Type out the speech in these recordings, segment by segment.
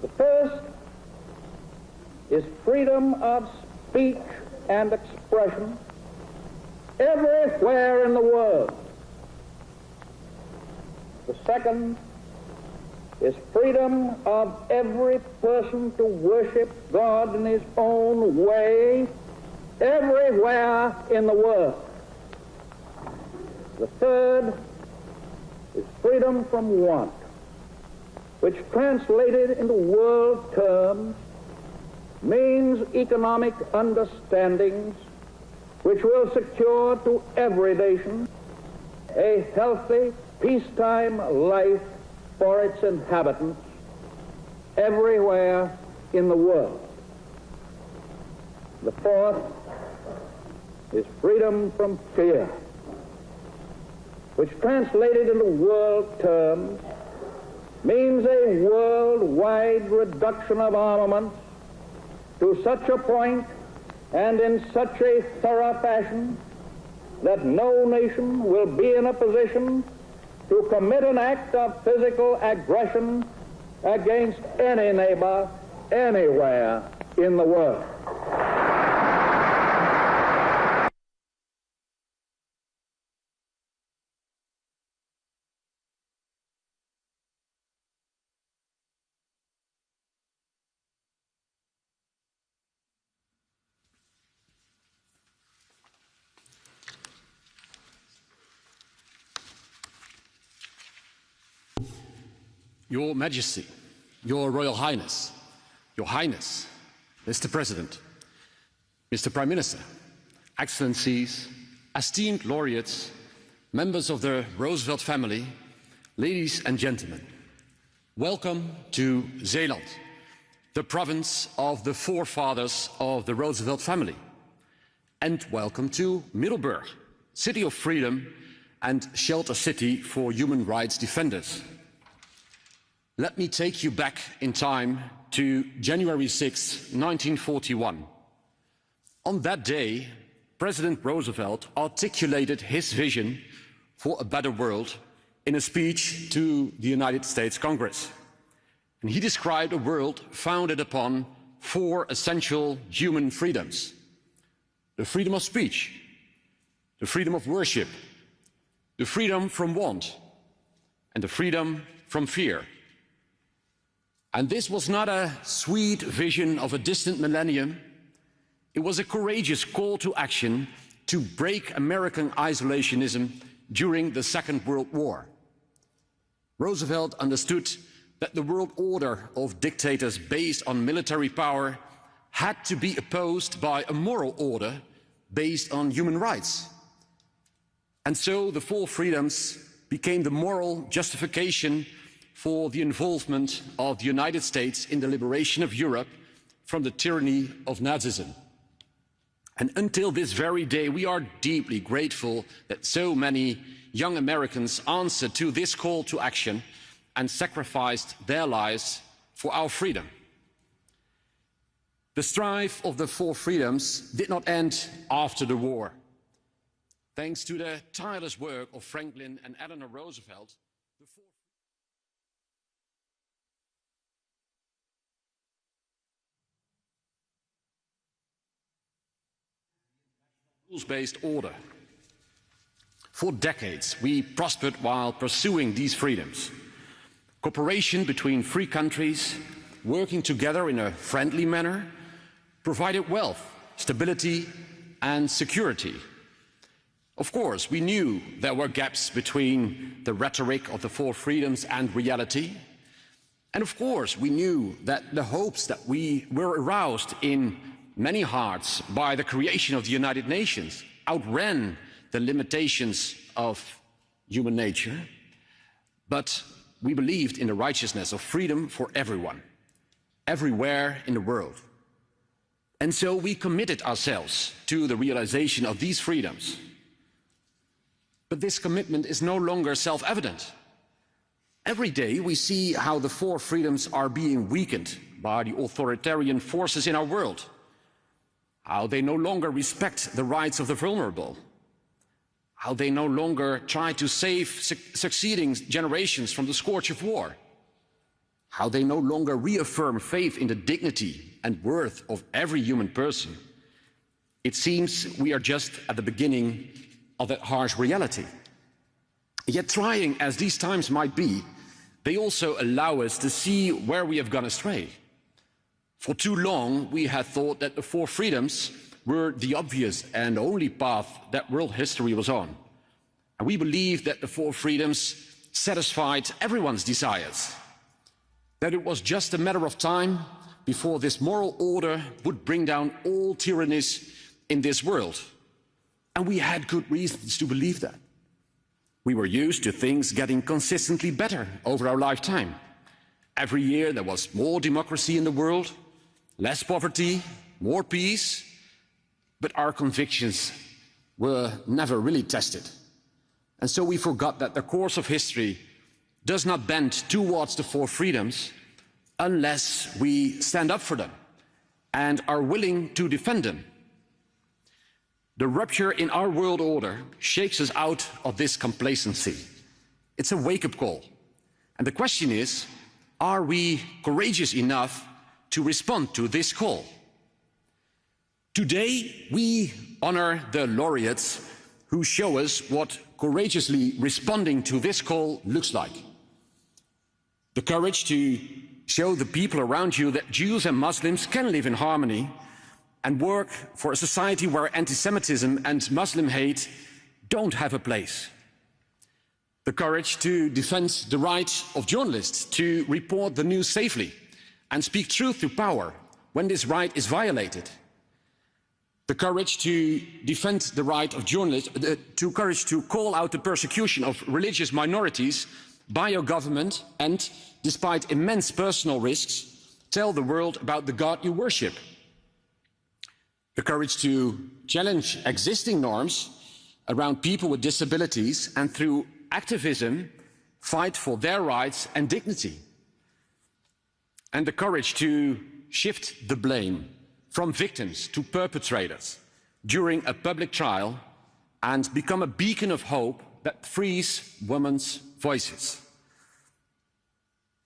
The first is freedom of speech and expression everywhere in the world. The second is freedom of every person to worship God in his own way everywhere in the world. The third is freedom from want, which translated into world terms means economic understandings which will secure to every nation a healthy, peacetime life for its inhabitants everywhere in the world. The fourth is freedom from fear, which translated into world terms means a worldwide reduction of armaments to such a point and in such a thorough fashion that no nation will be in a position to commit an act of physical aggression against any neighbor anywhere in the world. Your Majesty, Your Royal Highness, Your Highness, Mr. President, Mr. Prime Minister, Excellencies, esteemed laureates, members of the Roosevelt family, ladies and gentlemen, welcome to Zeeland, the province of the forefathers of the Roosevelt family, and welcome to Middelburg, city of freedom and shelter city for human rights defenders. Let me take you back in time to January 6, 1941. On that day, President Roosevelt articulated his vision for a better world in a speech to the United States Congress. And he described a world founded upon 4 essential human freedoms: the freedom of speech, the freedom of worship, the freedom from want, and the freedom from fear. And this was not a sweet vision of a distant millennium. It was a courageous call to action to break American isolationism during the Second World War. Roosevelt understood that the world order of dictators based on military power had to be opposed by a moral order based on human rights. And so the 4 freedoms became the moral justification for the involvement of the United States in the liberation of Europe from the tyranny of Nazism. And until this very day, we are deeply grateful that so many young Americans answered to this call to action and sacrificed their lives for our freedom. The strife of the 4 freedoms did not end after the war. Thanks to the tireless work of Franklin and Eleanor Roosevelt, the 4 rules-based order. For decades, we prospered while pursuing these freedoms. Cooperation between free countries, working together in a friendly manner, provided wealth, stability, and security. Of course, we knew there were gaps between the rhetoric of the 4 freedoms and reality. And of course, we knew that the hopes that we were aroused in many hearts by the creation of the United Nations outran the limitations of human nature. But we believed in the righteousness of freedom for everyone, everywhere in the world. And so we committed ourselves to the realization of these freedoms. But this commitment is no longer self-evident. Every day we see how the 4 freedoms are being weakened by the authoritarian forces in our world, how they no longer respect the rights of the vulnerable, how they no longer try to save succeeding generations from the scourge of war, how they no longer reaffirm faith in the dignity and worth of every human person, it seems we are just at the beginning of that harsh reality. Yet trying as these times might be, they also allow us to see where we have gone astray. For too long, we had thought that the four freedoms were the obvious and only path that world history was on. And we believed that the four freedoms satisfied everyone's desires, that it was just a matter of time before this moral order would bring down all tyrannies in this world. And we had good reasons to believe that. We were used to things getting consistently better over our lifetime. Every year there was more democracy in the world, less poverty, more peace, but our convictions were never really tested. And so we forgot that the course of history does not bend towards the four freedoms unless we stand up for them and are willing to defend them. The rupture in our world order shakes us out of this complacency. It's a wake-up call. And the question is, are we courageous enough to respond to this call? Today, we honor the laureates who show us what courageously responding to this call looks like. The courage to show the people around you that Jews and Muslims can live in harmony and work for a society where anti-Semitism and Muslim hate don't have a place. The courage to defend the right of journalists to report the news safely and speak truth to power when this right is violated. The courage to defend the right of journalists, courage to call out the persecution of religious minorities by your government and, despite immense personal risks, tell the world about the God you worship. The courage to challenge existing norms around people with disabilities and through activism fight for their rights and dignity. And the courage to shift the blame from victims to perpetrators during a public trial and become a beacon of hope that frees women's voices.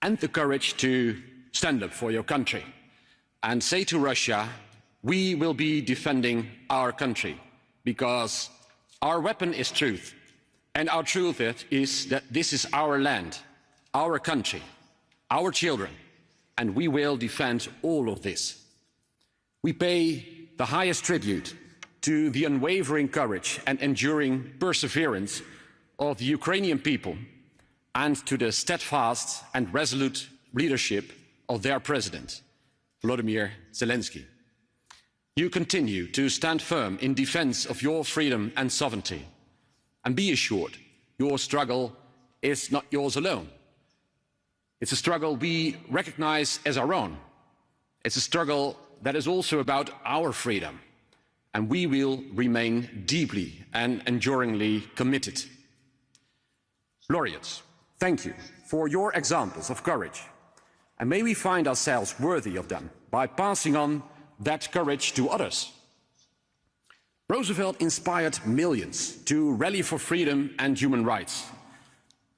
And the courage to stand up for your country and say to Russia, we will be defending our country because our weapon is truth. And our truth is that this is our land, our country, our children, and we will defend all of this. We pay the highest tribute to the unwavering courage and enduring perseverance of the Ukrainian people and to the steadfast and resolute leadership of their president, Volodymyr Zelenskyy. You continue to stand firm in defense of your freedom and sovereignty. And be assured, your struggle is not yours alone. It's a struggle we recognize as our own. It's a struggle that is also about our freedom. And we will remain deeply and enduringly committed. Laureates, thank you for your examples of courage. And may we find ourselves worthy of them by passing on that courage to others. Roosevelt inspired millions to rally for freedom and human rights.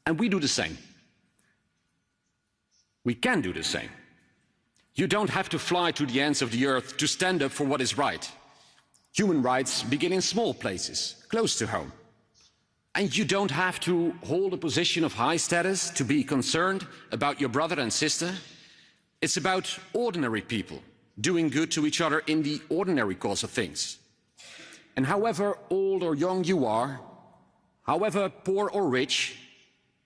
And we do the same. We can do the same. You don't have to fly to the ends of the earth to stand up for what is right. Human rights begin in small places, close to home. And you don't have to hold a position of high status to be concerned about your brother and sister. It's about ordinary people doing good to each other in the ordinary course of things. And however old or young you are, however poor or rich,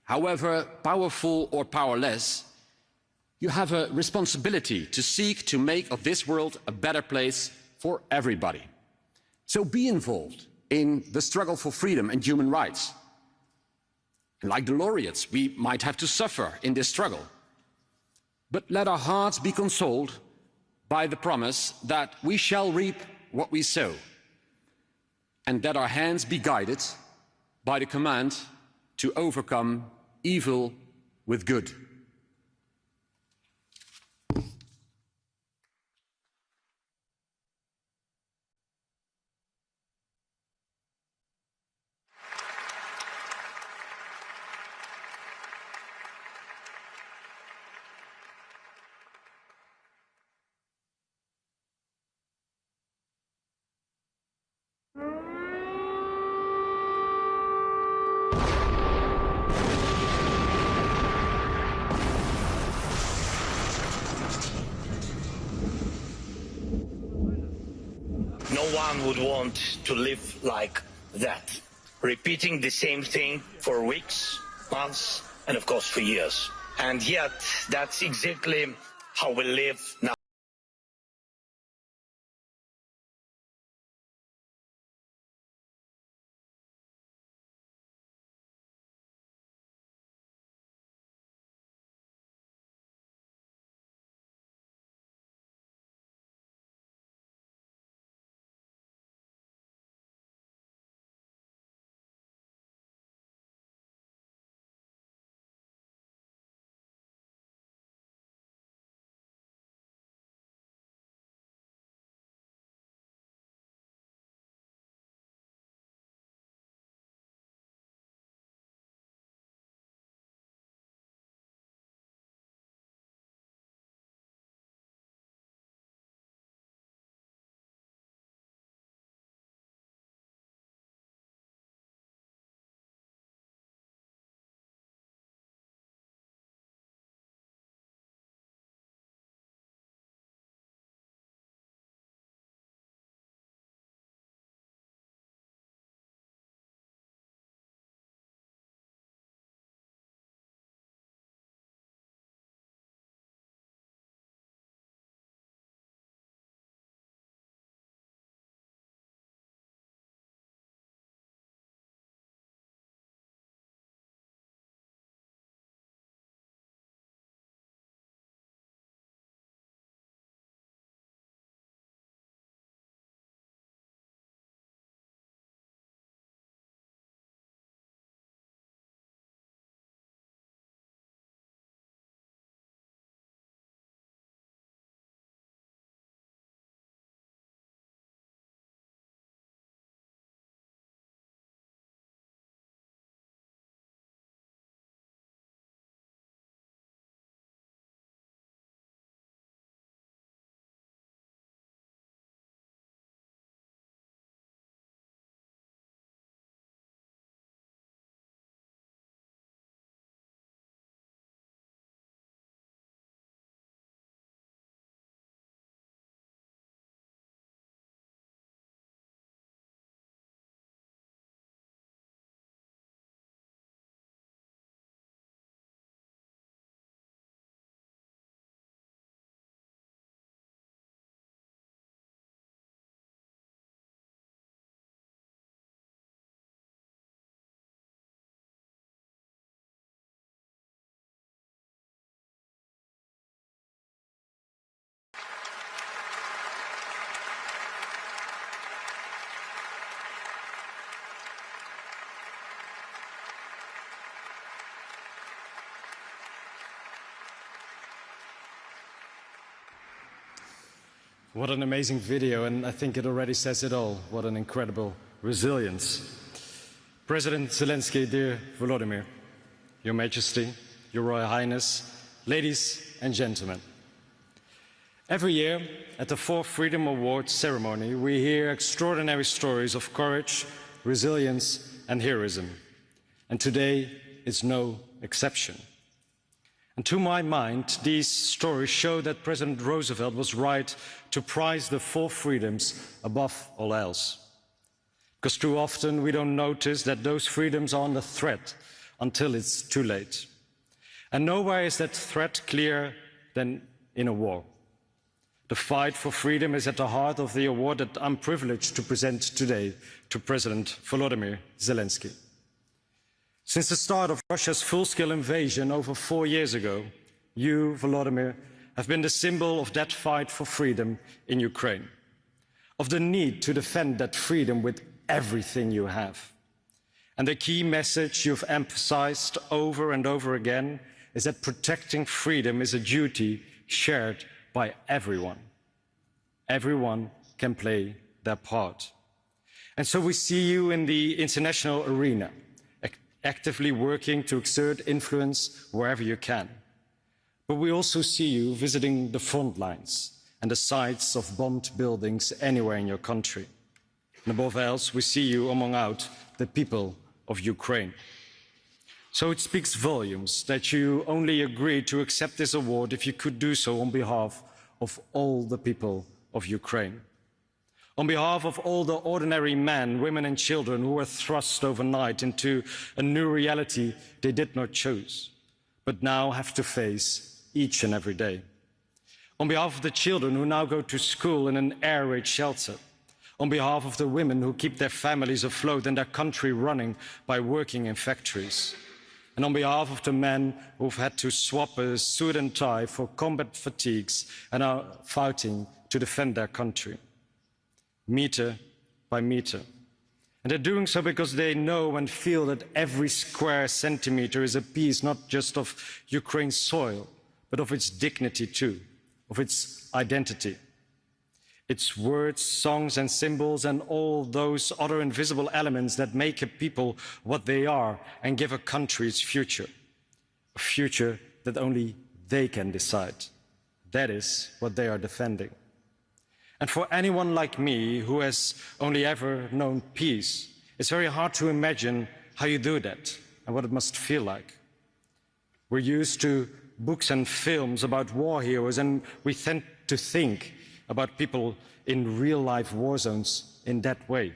however powerful or powerless, you have a responsibility to seek to make of this world a better place for everybody. So be involved in the struggle for freedom and human rights. And like the laureates, we might have to suffer in this struggle. But let our hearts be consoled by the promise that we shall reap what we sow, and that our hands be guided by the command to overcome evil with good. one would want to live like that, repeating the same thing for weeks, months, and of course for years. And yet, that's exactly how we live now. What an amazing video, and I think it already says it all. What an incredible resilience. President Zelenskyy, dear Volodymyr, Your Majesty, Your Royal Highness, ladies and gentlemen. Every year at the 4th Freedom Awards ceremony, we hear extraordinary stories of courage, resilience and heroism. And today is no exception. And to my mind, these stories show that President Roosevelt was right to prize the 4 freedoms above all else. Because too often we don't notice that those freedoms are under threat until it's too late. And nowhere is that threat clearer than in a war. The fight for freedom is at the heart of the award that I'm privileged to present today to President Volodymyr Zelenskyy. Since the start of Russia's full-scale invasion over 4 years ago, you, Volodymyr, have been the symbol of that fight for freedom in Ukraine, of the need to defend that freedom with everything you have. And the key message you've emphasized over and over again is that protecting freedom is a duty shared by everyone. Everyone can play their part. And so we see you in the international arena, actively working to exert influence wherever you can. But we also see you visiting the front lines and the sites of bombed buildings anywhere in your country. And above else, we see you among the people of Ukraine. So it speaks volumes that you only agreed to accept this award if you could do so on behalf of all the people of Ukraine. On behalf of all the ordinary men, women and children who were thrust overnight into a new reality they did not choose, but now have to face each and every day. On behalf of the children who now go to school in an air raid shelter. On behalf of the women who keep their families afloat and their country running by working in factories. And on behalf of the men who've had to swap a suit and tie for combat fatigues and are fighting to defend their country. Meter by meter. And they're doing so because they know and feel that every square centimeter is a piece not just of Ukraine's soil, but of its dignity too, of its identity. Its words, songs and symbols and all those other invisible elements that make a people what they are and give a country its future. A future that only they can decide. That is what they are defending. And for anyone like me who has only ever known peace, it's very hard to imagine how you do that and what it must feel like. We're used to books and films about war heroes, and we tend to think about people in real-life war zones in that way.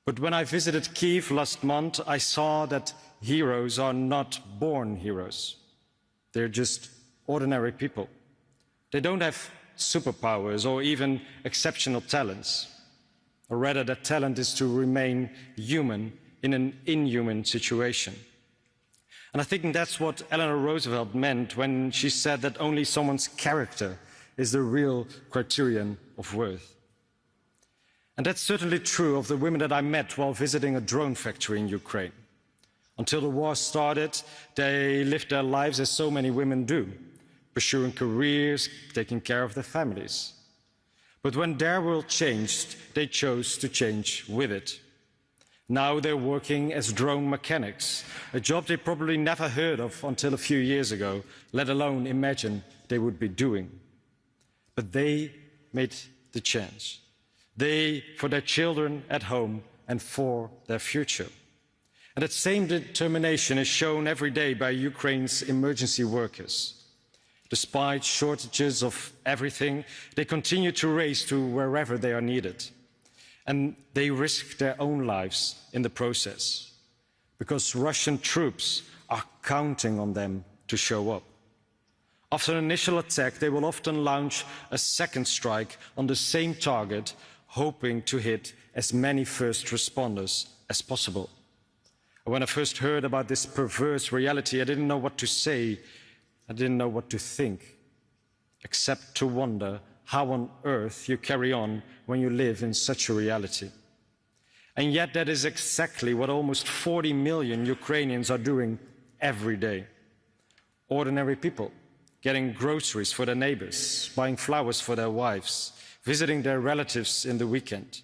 But when I visited Kyiv last month, I saw that heroes are not born heroes. They're just ordinary people. They don't have superpowers or even exceptional talents, or rather that talent is to remain human in an inhuman situation. And I think that's what Eleanor Roosevelt meant when she said that only someone's character is the real criterion of worth. And that's certainly true of the women that I met while visiting a drone factory in Ukraine. Until the war started, they lived their lives as so many women do, pursuing careers, taking care of their families. But when their world changed, they chose to change with it. Now they're working as drone mechanics, a job they probably never heard of until a few years ago, let alone imagine they would be doing. But they made the change. They, for their children at home and for their future. And that same determination is shown every day by Ukraine's emergency workers. Despite shortages of everything, they continue to race to wherever they are needed. And they risk their own lives in the process, because Russian troops are counting on them to show up. After an initial attack, they will often launch a second strike on the same target, hoping to hit as many first responders as possible. When I first heard about this perverse reality, I didn't know what to say. I didn't know what to think, except to wonder how on earth you carry on when you live in such a reality. And yet that is exactly what almost 40 million Ukrainians are doing every day. Ordinary people, getting groceries for their neighbors, buying flowers for their wives, visiting their relatives in the weekend.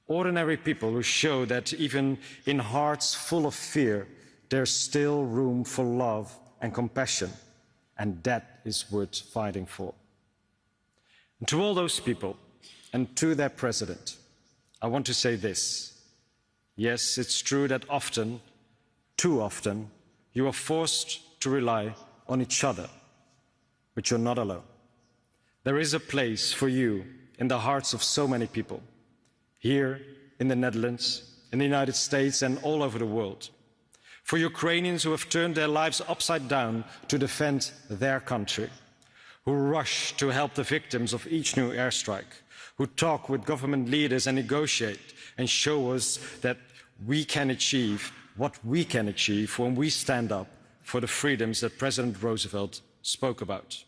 Ordinary people who show that even in hearts full of fear, there's still room for love and compassion. And that is worth fighting for. And to all those people, and to their president, I want to say this. Yes, it's true that often, too often, you are forced to rely on each other, but you're not alone. There is a place for you in the hearts of so many people, here in the Netherlands, in the United States, and all over the world. For Ukrainians who have turned their lives upside down to defend their country, who rush to help the victims of each new airstrike, who talk with government leaders and negotiate and show us that we can achieve what we can achieve when we stand up for the freedoms that President Roosevelt spoke about.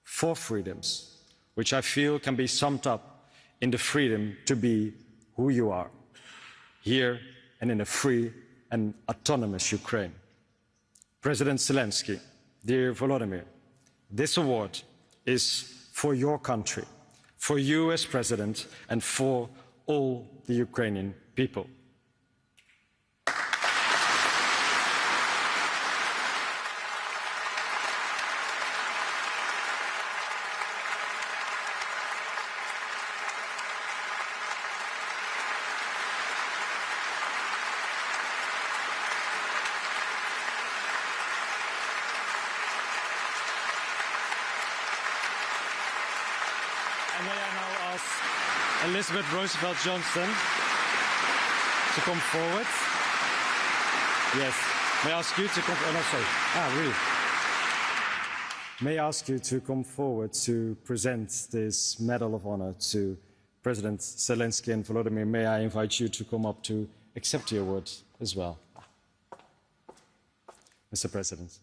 4 freedoms, which I feel can be summed up in the freedom to be who you are, here and in a free and autonomous Ukraine. President Zelenskyy, dear Volodymyr, this award is for your country, for you as president, and for all the Ukrainian people. And may I now ask Elizabeth Roosevelt Johnston to come forward. Yes. May I ask you to come? Oh, no, sorry. Really? May I ask you to come forward to present this Medal of Honor to President Zelenskyy and Volodymyr? May I invite you to come up to accept the award as well, Mr. President?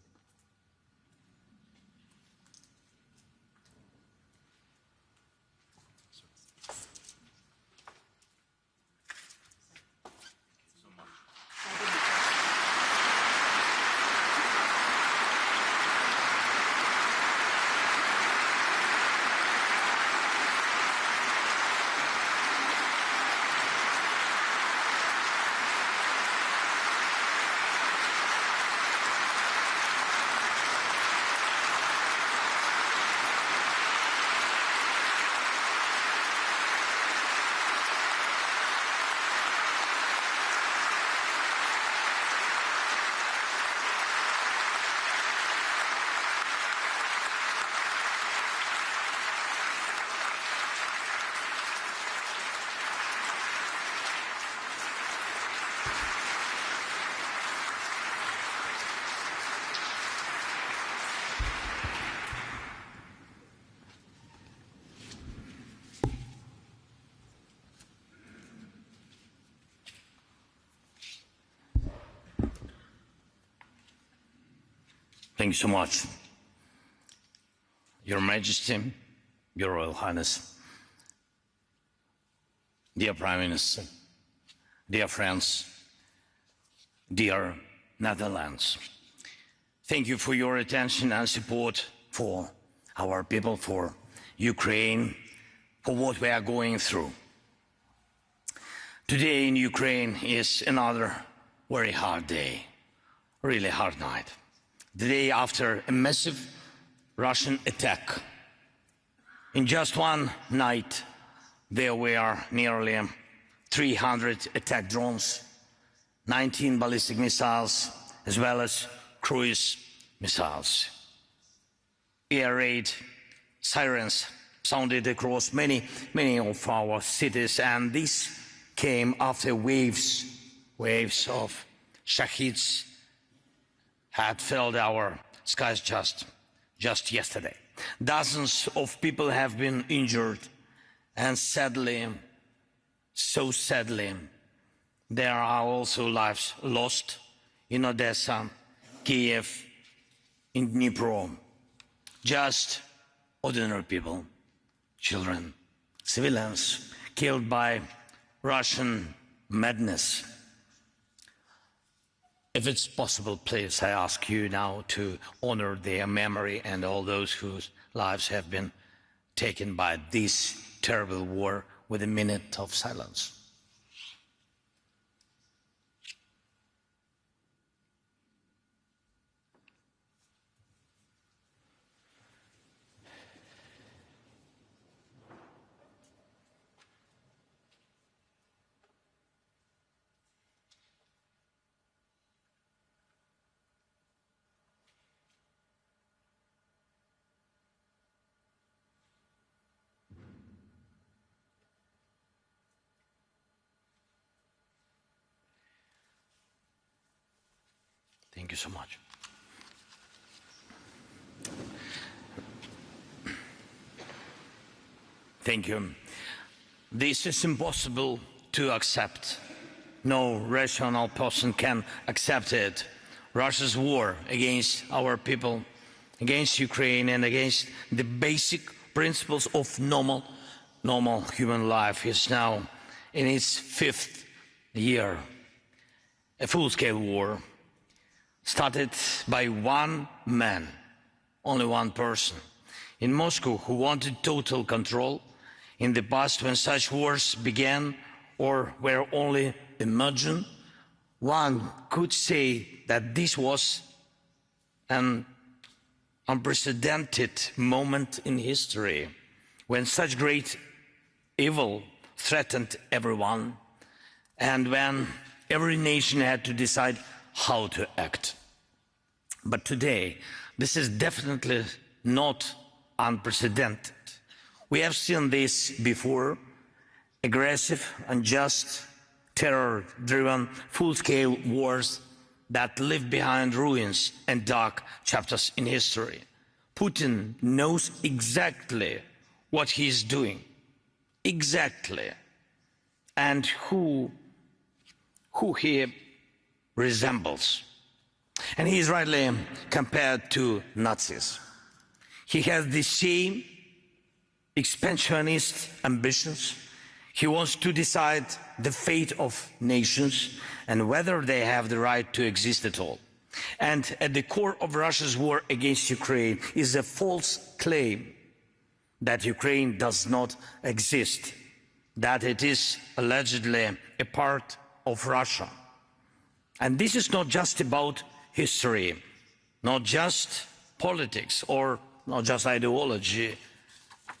Thank you so much. Your Majesty, Your Royal Highness, dear Prime Minister, dear friends, dear Netherlands, thank you for your attention and support for our people, for Ukraine, for what we are going through. Today in Ukraine is another very hard day, really hard night. The day after a massive Russian attack. In just one night, there were nearly 300 attack drones, 19 ballistic missiles, as well as cruise missiles. Air raid sirens sounded across many of our cities, and this came after waves of Shaheeds had filled our skies just yesterday. Dozens of people have been injured, and sadly, so sadly, there are also lives lost in Odessa, Kyiv, in Dnipro. Just ordinary people, children, civilians killed by Russian madness. If it's possible, please, I ask you now to honor their memory and all those whose lives have been taken by this terrible war with a minute of silence. Thank you so much. Thank you. This is impossible to accept. No rational person can accept it. Russia's war against our people, against Ukraine, and against the basic principles of normal human life is now in its 5th year. A full-scale war started by one man, only one person, in Moscow, who wanted total control. In the past, when such wars began or were only imagined, one could say that this was an unprecedented moment in history, when such great evil threatened everyone, and when every nation had to decide how to act. But today, this is definitely not unprecedented. We have seen this before. aggressive, unjust, terror-driven, full-scale wars that leave behind ruins and dark chapters in history. Putin knows exactly what he is doing, exactly, and who he resembles. And he is rightly compared to Nazis. He has the same expansionist ambitions. He wants to decide the fate of nations and whether they have the right to exist at all. And at the core of Russia's war against Ukraine is a false claim that Ukraine does not exist, that it is allegedly a part of Russia. And this is not just about history, not just politics or not just ideology.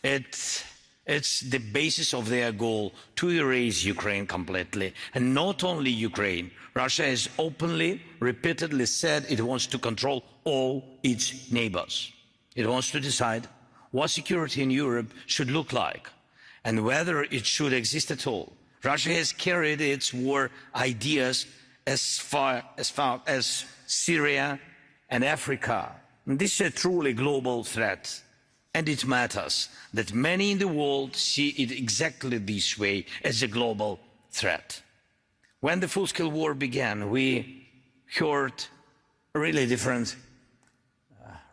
It's the basis of their goal to erase Ukraine completely. And not only Ukraine, Russia has openly, repeatedly said it wants to control all its neighbors. It wants to decide what security in Europe should look like and whether it should exist at all. Russia has carried its war ideas as far as Syria and Africa. And this is a truly global threat. And it matters that many in the world see it exactly this way, as a global threat. When the full-scale war began, we heard really different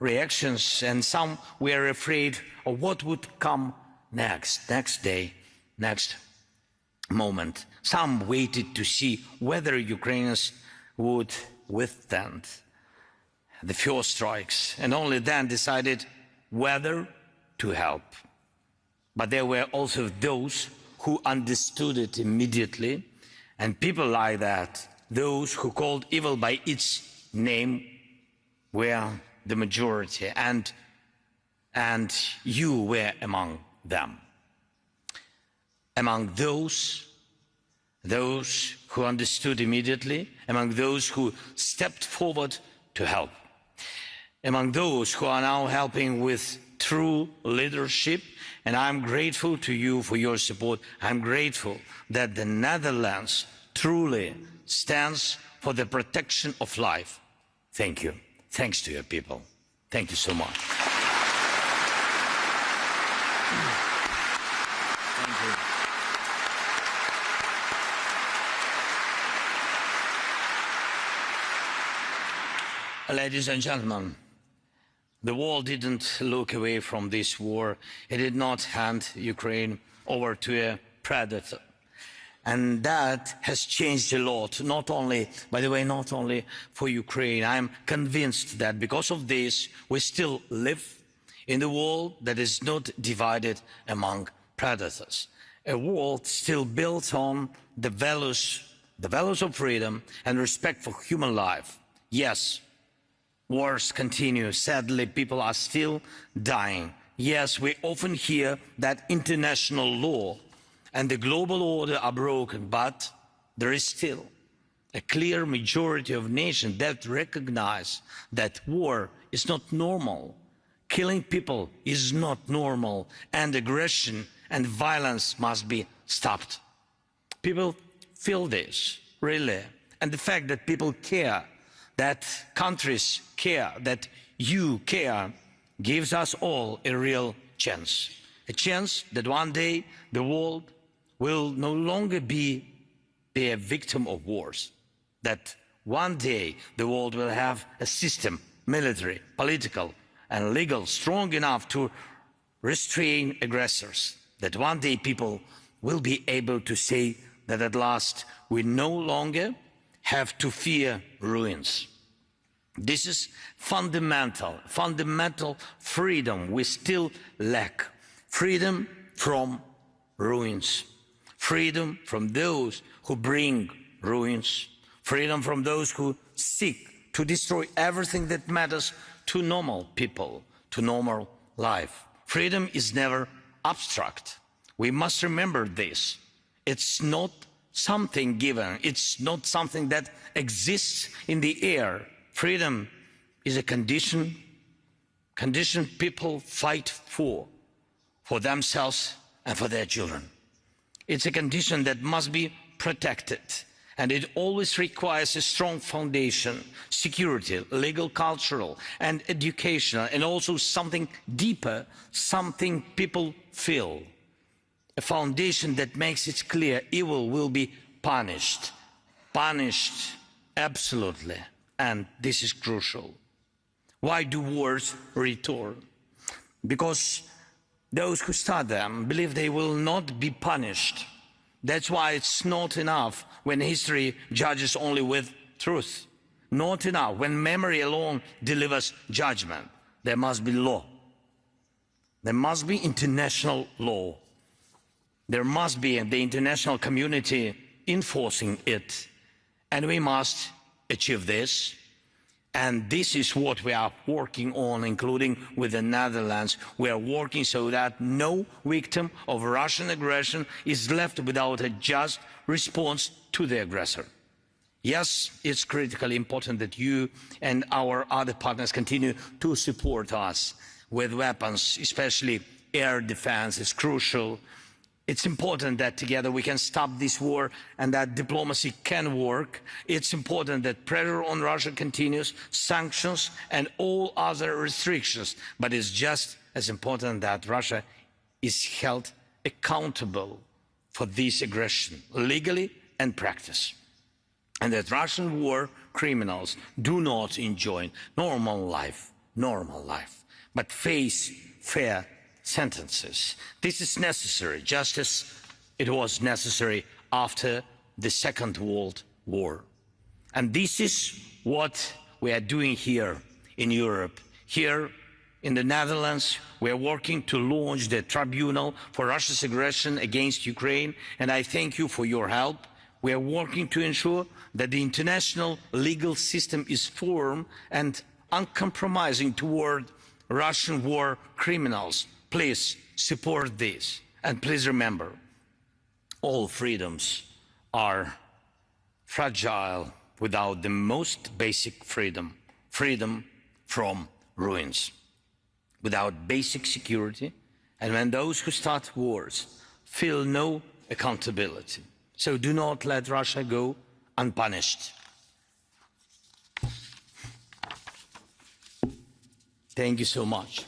reactions, and some were afraid of what would come next day, next moment. Some waited to see whether Ukrainians would withstand the first strikes, and only then decided whether to help. But there were also those who understood it immediately, and people like that, those who called evil by its name, were the majority, and you were among them. Among those who understood immediately, among those who stepped forward to help, among those who are now helping with true leadership, and I'm grateful to you for your support. I'm grateful that the Netherlands truly stands for the protection of life. Thank you. Thanks to your people. Thank you so much. Thank you. Ladies and gentlemen, the world didn't look away from this war. It did not hand Ukraine over to a predator. And that has changed a lot, not only, by the way, not only for Ukraine. I'm convinced that because of this, we still live in a world that is not divided among predators. A world still built on the values of freedom and respect for human life. Yes, wars continue. Sadly, people are still dying. Yes, we often hear that international law and the global order are broken, but there is still a clear majority of nations that recognize that war is not normal, killing people is not normal, and aggression and violence must be stopped. People feel this, really, and the fact that people care, that countries care, that you care, gives us all a real chance. A chance that one day the world will no longer be a victim of wars. That one day the world will have a system, military, political and legal, strong enough to restrain aggressors. That one day people will be able to say that at last we no longer have to fear ruins. This is fundamental freedom we still lack. Freedom from ruins. Freedom from those who bring ruins. Freedom from those who seek to destroy everything that matters to normal people, to normal life. Freedom is never abstract. We must remember this. It's not something given. It's not something that exists in the air. Freedom is a condition people fight for themselves and for their children. It's a condition that must be protected, and it always requires a strong foundation, security, legal, cultural and educational, and also something deeper, something people feel. A foundation that makes it clear evil will be punished. Punished, absolutely. And this is crucial. Why do wars return? Because those who start them believe they will not be punished. That's why it's not enough when history judges only with truth. Not enough when memory alone delivers judgment. There must be law. There must be international law. There must be the international community enforcing it. And we must achieve this. And this is what we are working on, including with the Netherlands. We are working so that no victim of Russian aggression is left without a just response to the aggressor. Yes, it's critically important that you and our other partners continue to support us with weapons, especially air defense is crucial. It's important that together we can stop this war and that diplomacy can work. It's important that pressure on Russia continues, sanctions and all other restrictions. But it's just as important that Russia is held accountable for this aggression, legally and practice. And that Russian war criminals do not enjoy normal life, but face fair sentences. This is necessary, just as it was necessary after the Second World War. And this is what we are doing here in Europe. Here in the Netherlands, we are working to launch the tribunal for Russia's aggression against Ukraine, and I thank you for your help. We are working to ensure that the international legal system is firm and uncompromising toward Russian war criminals. Please support this. And please remember, all freedoms are fragile without the most basic freedom, freedom from ruins. Without basic security, and when those who start wars feel no accountability. So do not let Russia go unpunished. Thank you so much.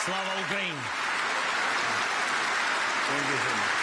Slava Ukraine. Thank you so much.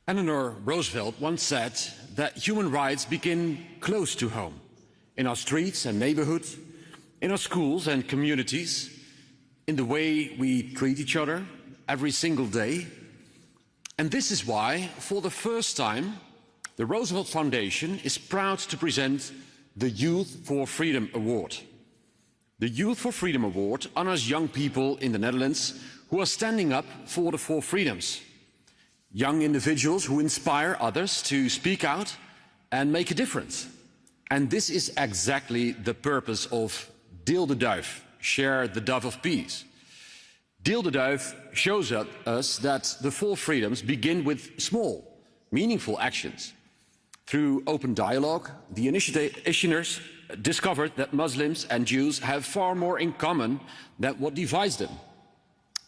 Eleanor Roosevelt once said that human rights begin close to home, in our streets and neighborhoods, in our schools and communities, in the way we treat each other every single day. And this is why, for the first time, the Roosevelt Foundation is proud to present the Youth for Freedom Award. The Youth for Freedom Award honors young people in the Netherlands who are standing up for the four freedoms. Young individuals who inspire others to speak out and make a difference. And this is exactly the purpose of Deel de Duif, Share the Dove of Peace. Deel de Duif shows us that the four freedoms begin with small, meaningful actions. Through open dialogue, the initiators discovered that Muslims and Jews have far more in common than what divides them.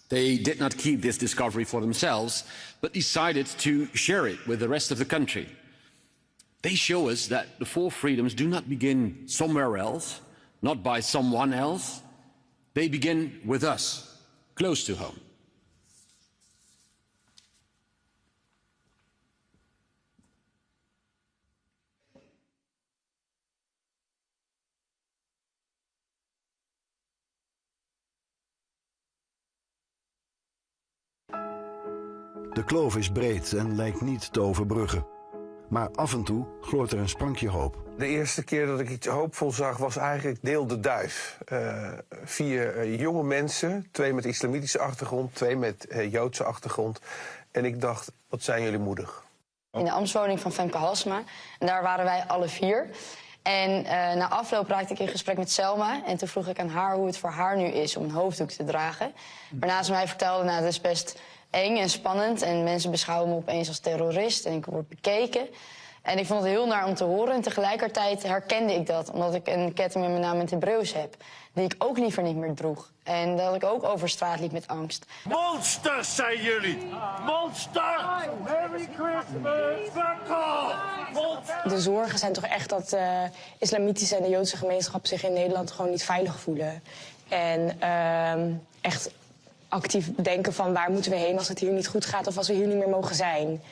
They did not keep this discovery for themselves, but decided to share it with the rest of the country. They show us that the four freedoms do not begin somewhere else, not by someone else. They begin with us, close to home. De kloof is breed en lijkt niet te overbruggen. Maar af en toe gloort er een sprankje hoop. De eerste keer dat ik iets hoopvol zag was eigenlijk Deel de Duif. 4 jonge mensen, 2 met islamitische achtergrond, 2 met Joodse achtergrond. En ik dacht, wat zijn jullie moedig. In de ambtswoning van Femke Halsema. En daar waren wij alle 4. En na afloop raakte ik in gesprek met Selma. En toen vroeg ik aan haar hoe het voor haar nu is om een hoofddoek te dragen. Waarna ze mij vertelde, nou, het is best eng en spannend. En mensen beschouwen me opeens als terrorist. En ik word bekeken. En ik vond het heel naar om te horen. En tegelijkertijd herkende ik dat. Omdat ik een ketting met mijn naam in het Hebreeuws heb. Die ik ook liever niet meer droeg. En dat ik ook over straat liep met angst. Monsters zijn jullie! Monster! Merry Christmas! Fuck off! De zorgen zijn toch echt dat de islamitische en de Joodse gemeenschap zich in Nederland gewoon niet veilig voelen. En echt actief denken van waar moeten we heen als het hier niet goed gaat of als we hier niet meer mogen zijn.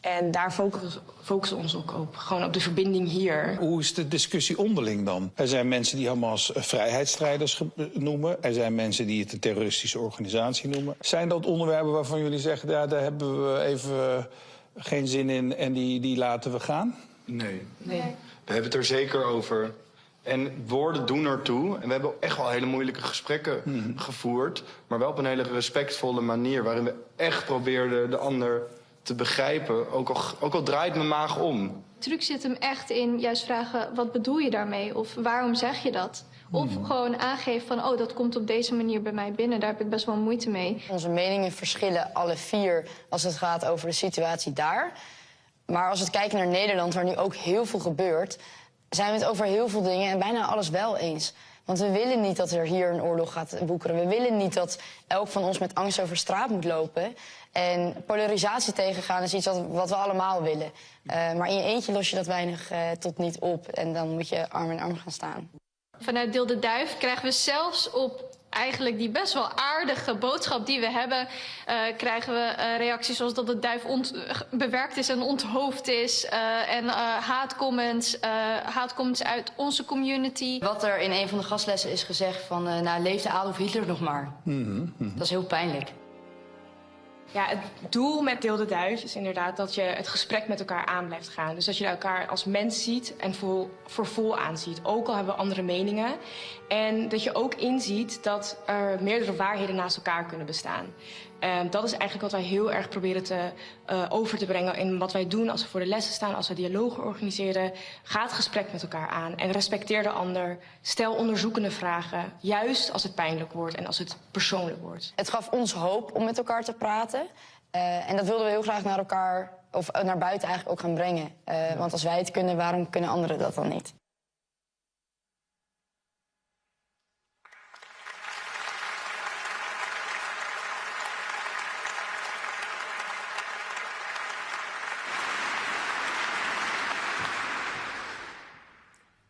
En daar focussen we ons ook op. Gewoon op de verbinding hier. Hoe is de discussie onderling dan? Er zijn mensen die allemaal als vrijheidsstrijders noemen. Er zijn mensen die het een terroristische organisatie noemen. Zijn dat onderwerpen waarvan jullie zeggen, ja, daar hebben we even geen zin in en die laten we gaan? Nee. We hebben het er zeker over. En woorden doen ertoe. En we hebben echt wel hele moeilijke gesprekken gevoerd. Maar wel op een hele respectvolle manier. Waarin we echt probeerden de ander te begrijpen. Ook al draait mijn maag om. De truc zit hem echt in juist vragen, wat bedoel je daarmee? Of waarom zeg je dat? Of gewoon aangeven van, oh, dat komt op deze manier bij mij binnen. Daar heb ik best wel moeite mee. Onze meningen verschillen alle 4 als het gaat over de situatie daar. Maar als we kijken naar Nederland, waar nu ook heel veel gebeurt, zijn we het over heel veel dingen en bijna alles wel eens. Want we willen niet dat er hier een oorlog gaat woekeren. We willen niet dat elk van ons met angst over straat moet lopen. En polarisatie tegengaan is iets wat we allemaal willen. Maar in je eentje los je dat weinig tot niet op. En dan moet je arm in arm gaan staan. Vanuit Deel de Duif krijgen we zelfs op eigenlijk die best wel aardige boodschap die we hebben, krijgen we reacties zoals dat de duif bewerkt is en onthoofd is. En haatcomments uit onze community. Wat er in een van de gastlessen is gezegd van, nou, leefde Adolf Hitler nog maar. Dat is heel pijnlijk. Ja, het doel met Deel de Duif is inderdaad dat je het gesprek met elkaar aan blijft gaan. Dus dat je elkaar als mens ziet en voor vol aanziet. Ook al hebben we andere meningen. En dat je ook inziet dat er meerdere waarheden naast elkaar kunnen bestaan. Dat is eigenlijk wat wij heel erg proberen over te brengen in wat wij doen als we voor de lessen staan, als we dialogen organiseren. Ga het gesprek met elkaar aan en respecteer de ander. Stel onderzoekende vragen, juist als het pijnlijk wordt en als het persoonlijk wordt. Het gaf ons hoop om met elkaar te praten. En dat wilden we heel graag naar elkaar, of naar buiten eigenlijk ook gaan brengen. Want als wij het kunnen, waarom kunnen anderen dat dan niet?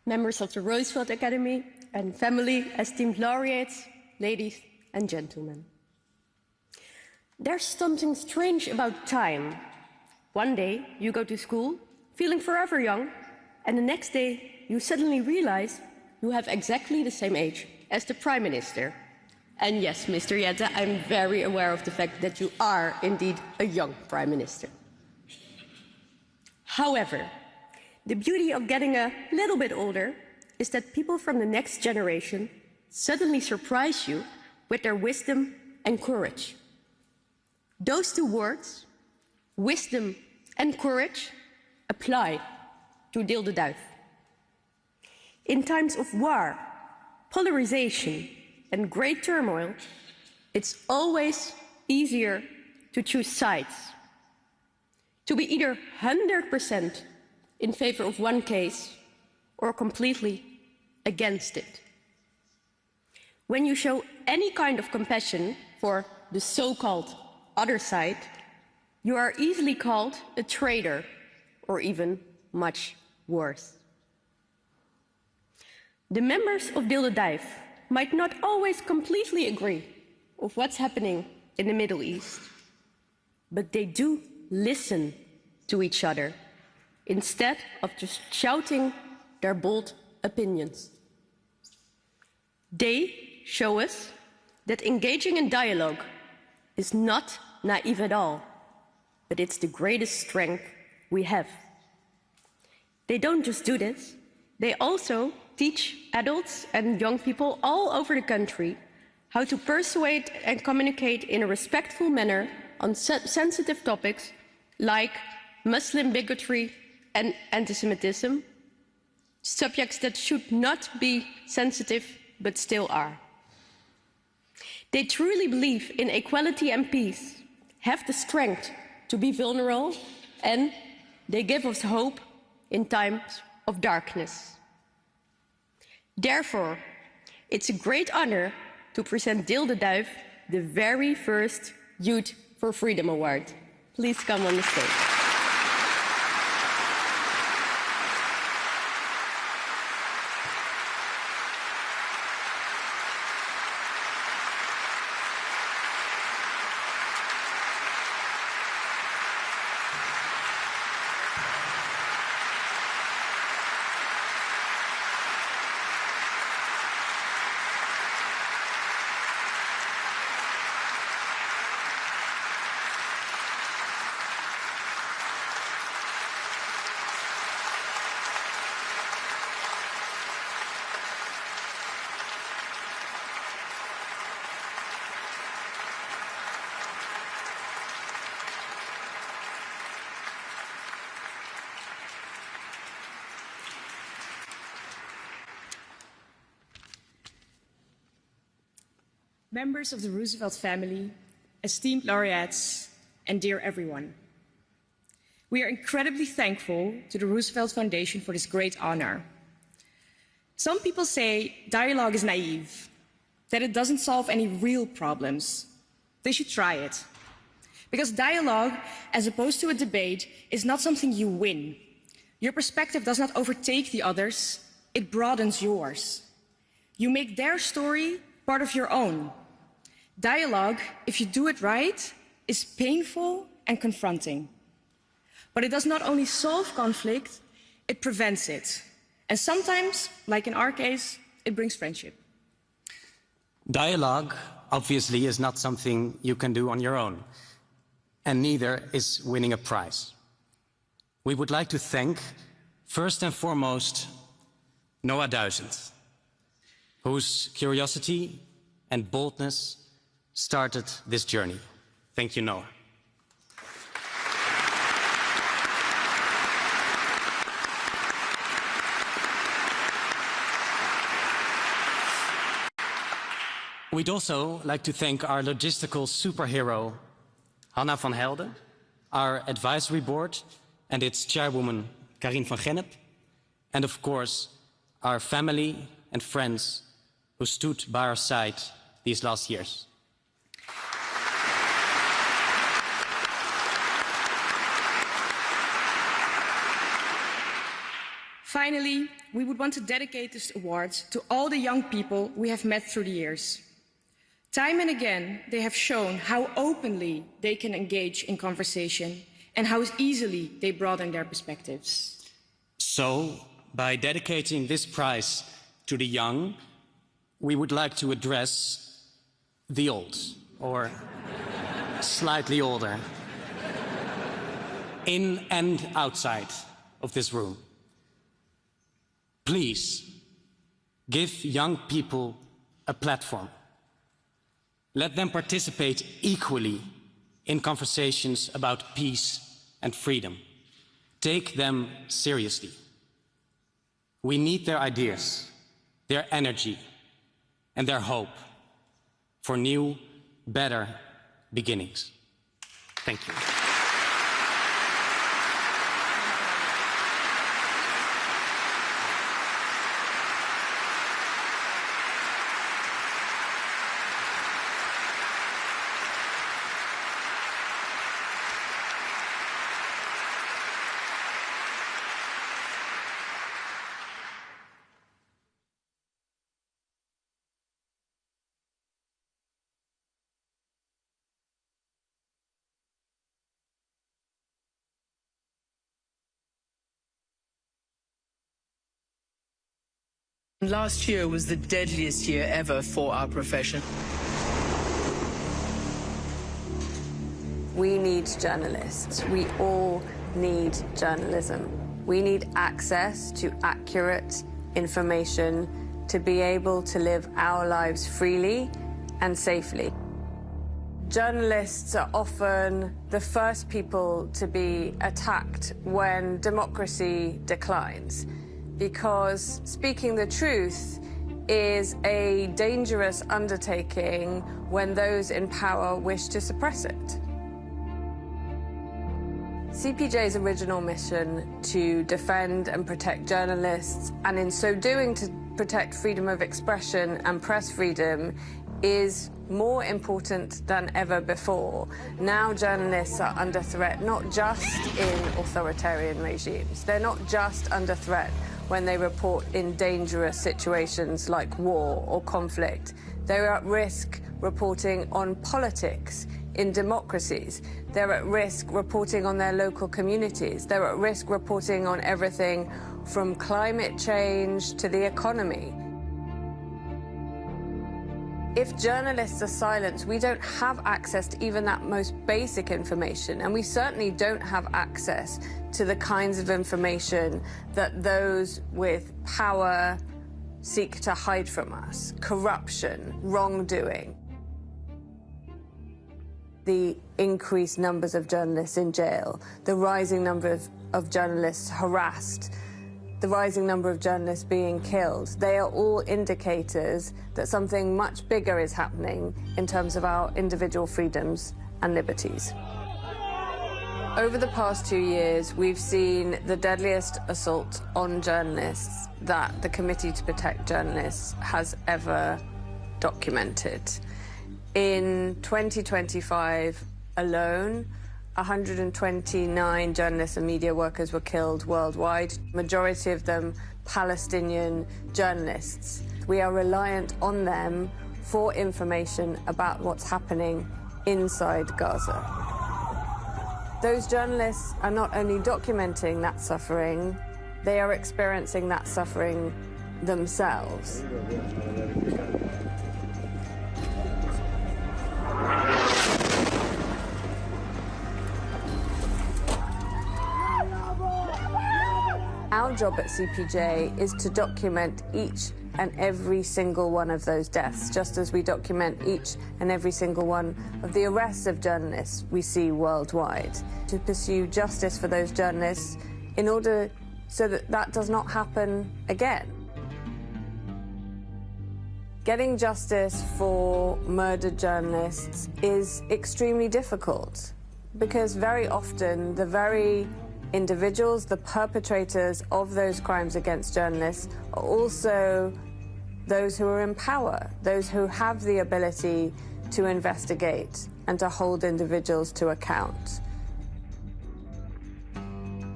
Members of the Roosevelt Academy and family, esteemed laureates, ladies and gentlemen. There's something strange about time. One day you go to school feeling forever young, and the next day you suddenly realize you have exactly the same age as the Prime Minister. And yes, Mr. Jetten, I'm very aware of the fact that you are indeed a young Prime Minister. However, the beauty of getting a little bit older is that people from the next generation suddenly surprise you with their wisdom and courage. Those two words, wisdom and courage, apply to Deel de Duif. In times of war, polarization, and great turmoil, it's always easier to choose sides. To be either 100% in favor of one case or completely against it. When you show any kind of compassion for the so-called other side, you are easily called a traitor, or even much worse. The members of Deel de Duif might not always completely agree of what's happening in the Middle East, but they do listen to each other instead of just shouting their bold opinions. They show us that engaging in dialogue is not naive at all, but it's the greatest strength we have. They don't just do this, they also teach adults and young people all over the country how to persuade and communicate in a respectful manner on sensitive topics like Muslim bigotry and anti-Semitism, subjects that should not be sensitive but still are. They truly believe in equality and peace, have the strength to be vulnerable, and they give us hope in times of darkness. Therefore, it's a great honor to present Deel de Duif the very first Youth for Freedom Award. Please come on the stage. Members of the Roosevelt family, esteemed laureates, and dear everyone. We are incredibly thankful to the Roosevelt Foundation for this great honor. Some people say dialogue is naive, that it doesn't solve any real problems. They should try it. Because dialogue, as opposed to a debate, is not something you win. Your perspective does not overtake the others, it broadens yours. You make their story part of your own. Dialogue, if you do it right, is painful and confronting. But it does not only solve conflict, it prevents it. And sometimes, like in our case, it brings friendship. Dialogue, obviously, is not something you can do on your own. And neither is winning a prize. We would like to thank, first and foremost, Noah Duizend, whose curiosity and boldness started this journey. Thank you, Noah. We'd also like to thank our logistical superhero, Hanna van Helden, our advisory board and its chairwoman, Karin van Gennep, and of course, our family and friends who stood by our side these last years. Finally, we would want to dedicate this award to all the young people we have met through the years. Time and again, they have shown how openly they can engage in conversation and how easily they broaden their perspectives. So, by dedicating this prize to the young, we would like to address the old, or slightly older, in and outside of this room. Please, give young people a platform. Let them participate equally in conversations about peace and freedom. Take them seriously. We need their ideas, their energy, and their hope for new, better beginnings. Thank you. Last year was the deadliest year ever for our profession. We need journalists. We all need journalism. We need access to accurate information to be able to live our lives freely and safely. Journalists are often the first people to be attacked when democracy declines, because speaking the truth is a dangerous undertaking when those in power wish to suppress it. CPJ's original mission to defend and protect journalists, and in so doing to protect freedom of expression and press freedom, is more important than ever before. Now journalists are under threat, not just in authoritarian regimes. They're not just under threat when they report in dangerous situations like war or conflict. They're at risk reporting on politics in democracies. They're at risk reporting on their local communities. They're at risk reporting on everything from climate change to the economy. If journalists are silenced, we don't have access to even that most basic information, and we certainly don't have access to the kinds of information that those with power seek to hide from us: corruption, wrongdoing. The increased numbers of journalists in jail, the rising number of journalists harassed, the rising number of journalists being killed, they are all indicators that something much bigger is happening in terms of our individual freedoms and liberties. Over the past 2 years, we've seen the deadliest assault on journalists that the Committee to Protect Journalists has ever documented. In 2025 alone, 129 journalists and media workers were killed worldwide, majority of them Palestinian journalists. We are reliant on them for information about what's happening inside Gaza. Those journalists are not only documenting that suffering, they are experiencing that suffering themselves. Our job at CPJ is to document each and every single one of those deaths, just as we document each and every single one of the arrests of journalists we see worldwide, to pursue justice for those journalists in order so that that does not happen again. Getting justice for murdered journalists is extremely difficult because very often the very individuals, the perpetrators of those crimes against journalists, are also those who are in power, those who have the ability to investigate and to hold individuals to account.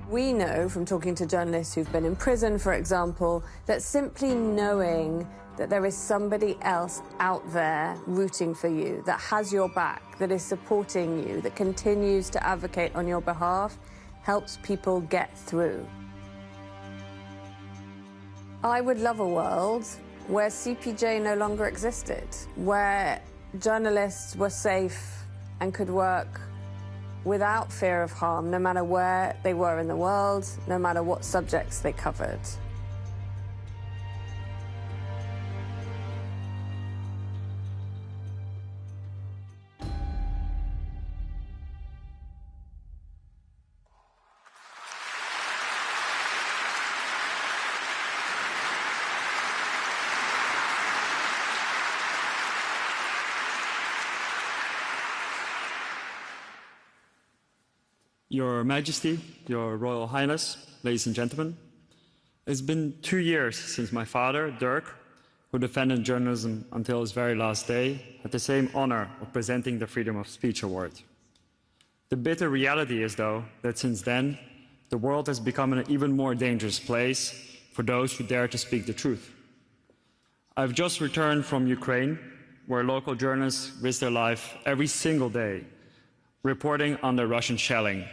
We know from talking to journalists who've been in prison, for example, that simply knowing that there is somebody else out there rooting for you, that has your back, that is supporting you, that continues to advocate on your behalf, helps people get through. I would love a world where CPJ no longer existed, where journalists were safe and could work without fear of harm, no matter where they were in the world, no matter what subjects they covered. Your Majesty, Your Royal Highness, ladies and gentlemen, it's been 2 years since my father, Dirk, who defended journalism until his very last day, had the same honor of presenting the Freedom of Speech Award. The bitter reality is, though, that since then, the world has become an even more dangerous place for those who dare to speak the truth. I've just returned from Ukraine, where local journalists risk their life every single day, reporting on the Russian shelling.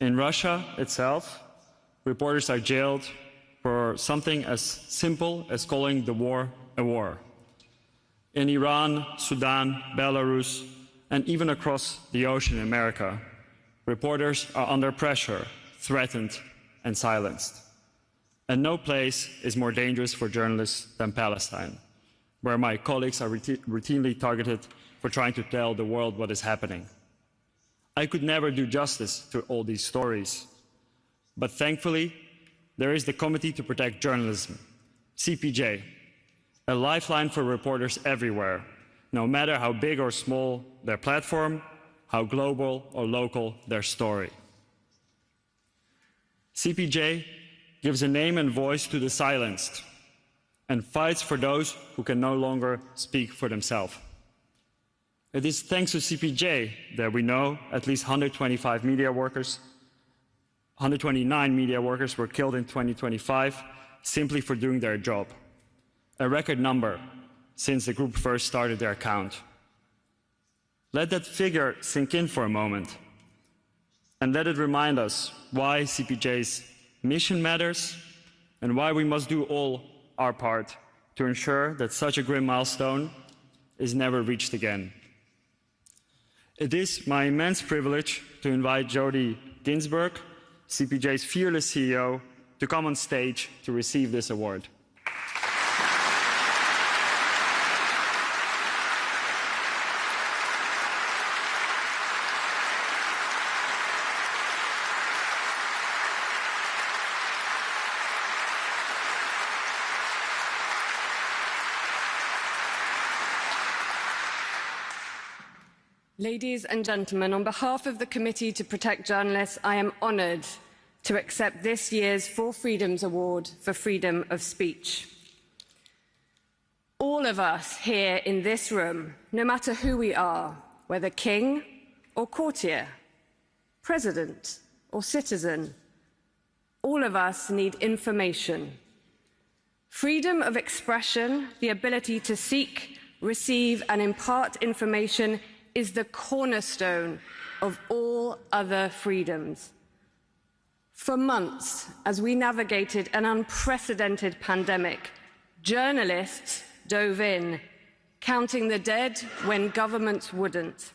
In Russia itself, reporters are jailed for something as simple as calling the war a war. In Iran, Sudan, Belarus, and even across the ocean in America, reporters are under pressure, threatened, and silenced. And no place is more dangerous for journalists than Palestine, where my colleagues are routinely targeted for trying to tell the world what is happening. I could never do justice to all these stories, but thankfully, there is the Committee to Protect Journalism, CPJ, a lifeline for reporters everywhere, no matter how big or small their platform, how global or local their story. CPJ gives a name and voice to the silenced and fights for those who can no longer speak for themselves. It is thanks to CPJ that we know at least 129 media workers were killed in 2025 simply for doing their job, a record number since the group first started their count. Let that figure sink in for a moment, and let it remind us why CPJ's mission matters and why we must do all our part to ensure that such a grim milestone is never reached again. It is my immense privilege to invite Jody Ginsburg, CPJ's fearless CEO, to come on stage to receive this award. Ladies and gentlemen, on behalf of the Committee to Protect Journalists, I am honoured to accept this year's Four Freedoms Award for freedom of speech. All of us here in this room, no matter who we are, whether king or courtier, president or citizen, all of us need information. Freedom of expression, the ability to seek, receive and impart information is the cornerstone of all other freedoms. For months, as we navigated an unprecedented pandemic, journalists dove in, counting the dead when governments wouldn't.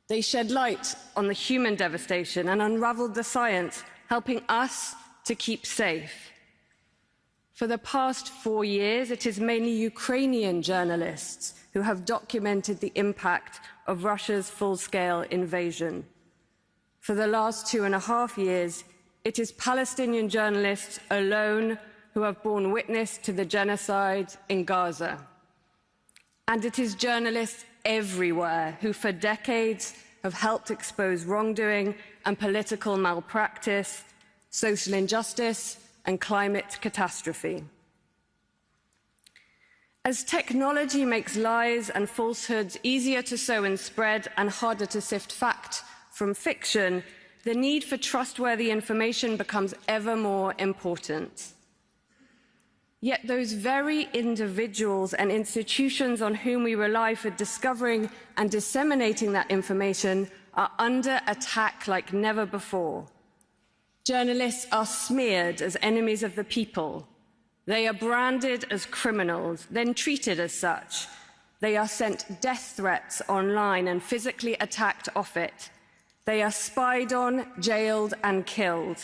They shed light on the human devastation and unraveled the science, helping us to keep safe. For the past 4 years, it is mainly Ukrainian journalists who have documented the impact of Russia's full-scale invasion. For the last 2.5 years, it is Palestinian journalists alone who have borne witness to the genocide in Gaza. And it is journalists everywhere who for decades have helped expose wrongdoing and political malpractice, social injustice and climate catastrophe. As technology makes lies and falsehoods easier to sow and spread and harder to sift fact from fiction, the need for trustworthy information becomes ever more important. Yet those very individuals and institutions on whom we rely for discovering and disseminating that information are under attack like never before. Journalists are smeared as enemies of the people. They are branded as criminals, then treated as such. They are sent death threats online and physically attacked off it. They are spied on, jailed, and killed.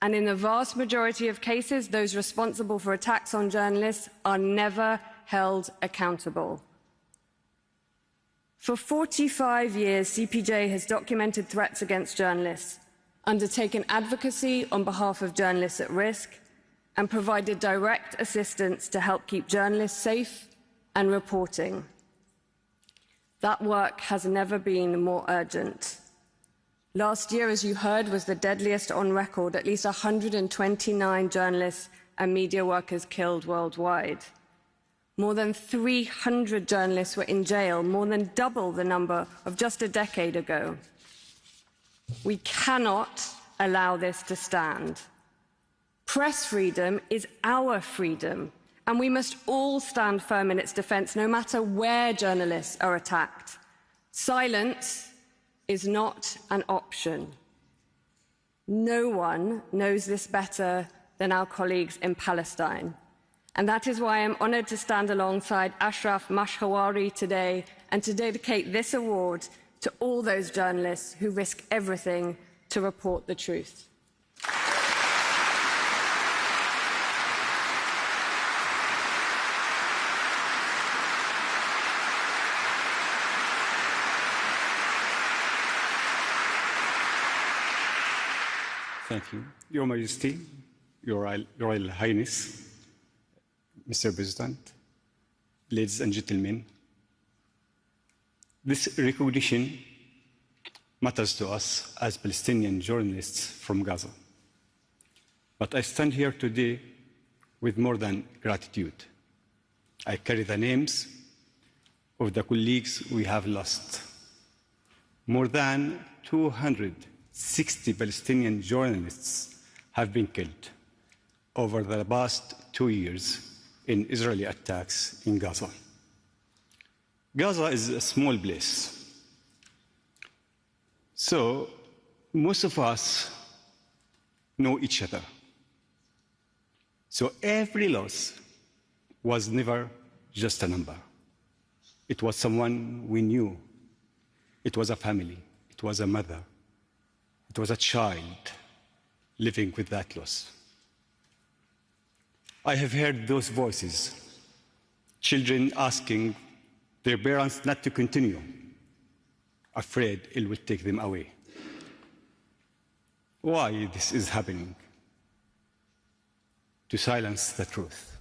And in the vast majority of cases, those responsible for attacks on journalists are never held accountable. For 45 years, CPJ has documented threats against journalists, undertaken advocacy on behalf of journalists at risk, and provided direct assistance to help keep journalists safe and reporting. That work has never been more urgent. Last year, as you heard, was the deadliest on record, at least 129 journalists and media workers killed worldwide. More than 300 journalists were in jail, more than double the number of just a decade ago. We cannot allow this to stand. Press freedom is our freedom, and we must all stand firm in its defense, no matter where journalists are attacked. Silence is not an option. No one knows this better than our colleagues in Palestine. And that is why I'm honoured to stand alongside Ashraf Mashhawari today and to dedicate this award to all those journalists who risk everything to report the truth. Thank you. Your Majesty, Your Royal Highness, Mr. President, ladies and gentlemen, this recognition matters to us as Palestinian journalists from Gaza. But I stand here today with more than gratitude. I carry the names of the colleagues we have lost. More than 260 Palestinian journalists have been killed over the past 2 years in Israeli attacks in Gaza. Gaza is a small place, so most of us know each other. So every loss was never just a number. It was someone we knew. It was a family. It was a mother. It was a child living with that loss. I have heard those voices, children asking their parents not to continue, afraid it will take them away. Why this is happening? To silence the truth.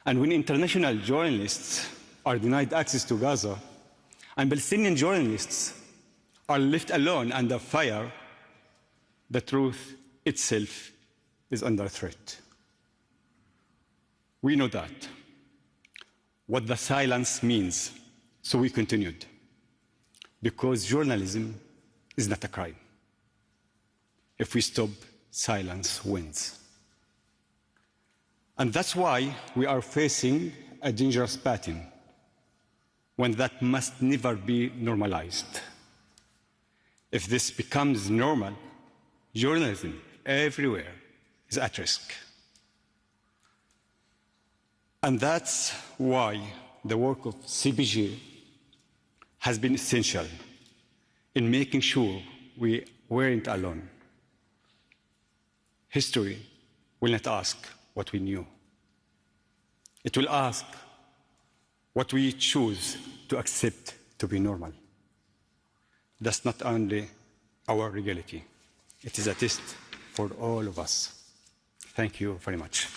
And when international journalists are denied access to Gaza, and Palestinian journalists are left alone under fire, the truth itself is under threat. We know that, what the silence means, so we continued. Because journalism is not a crime. If we stop, silence wins. And that's why we are facing a dangerous pattern, one that must never be normalized. If this becomes normal, journalism everywhere is at risk. And that's why the work of CPJ has been essential in making sure we weren't alone. History will not ask what we knew. It will ask what we choose to accept to be normal. That's not only our reality. It is a test for all of us. Thank you very much.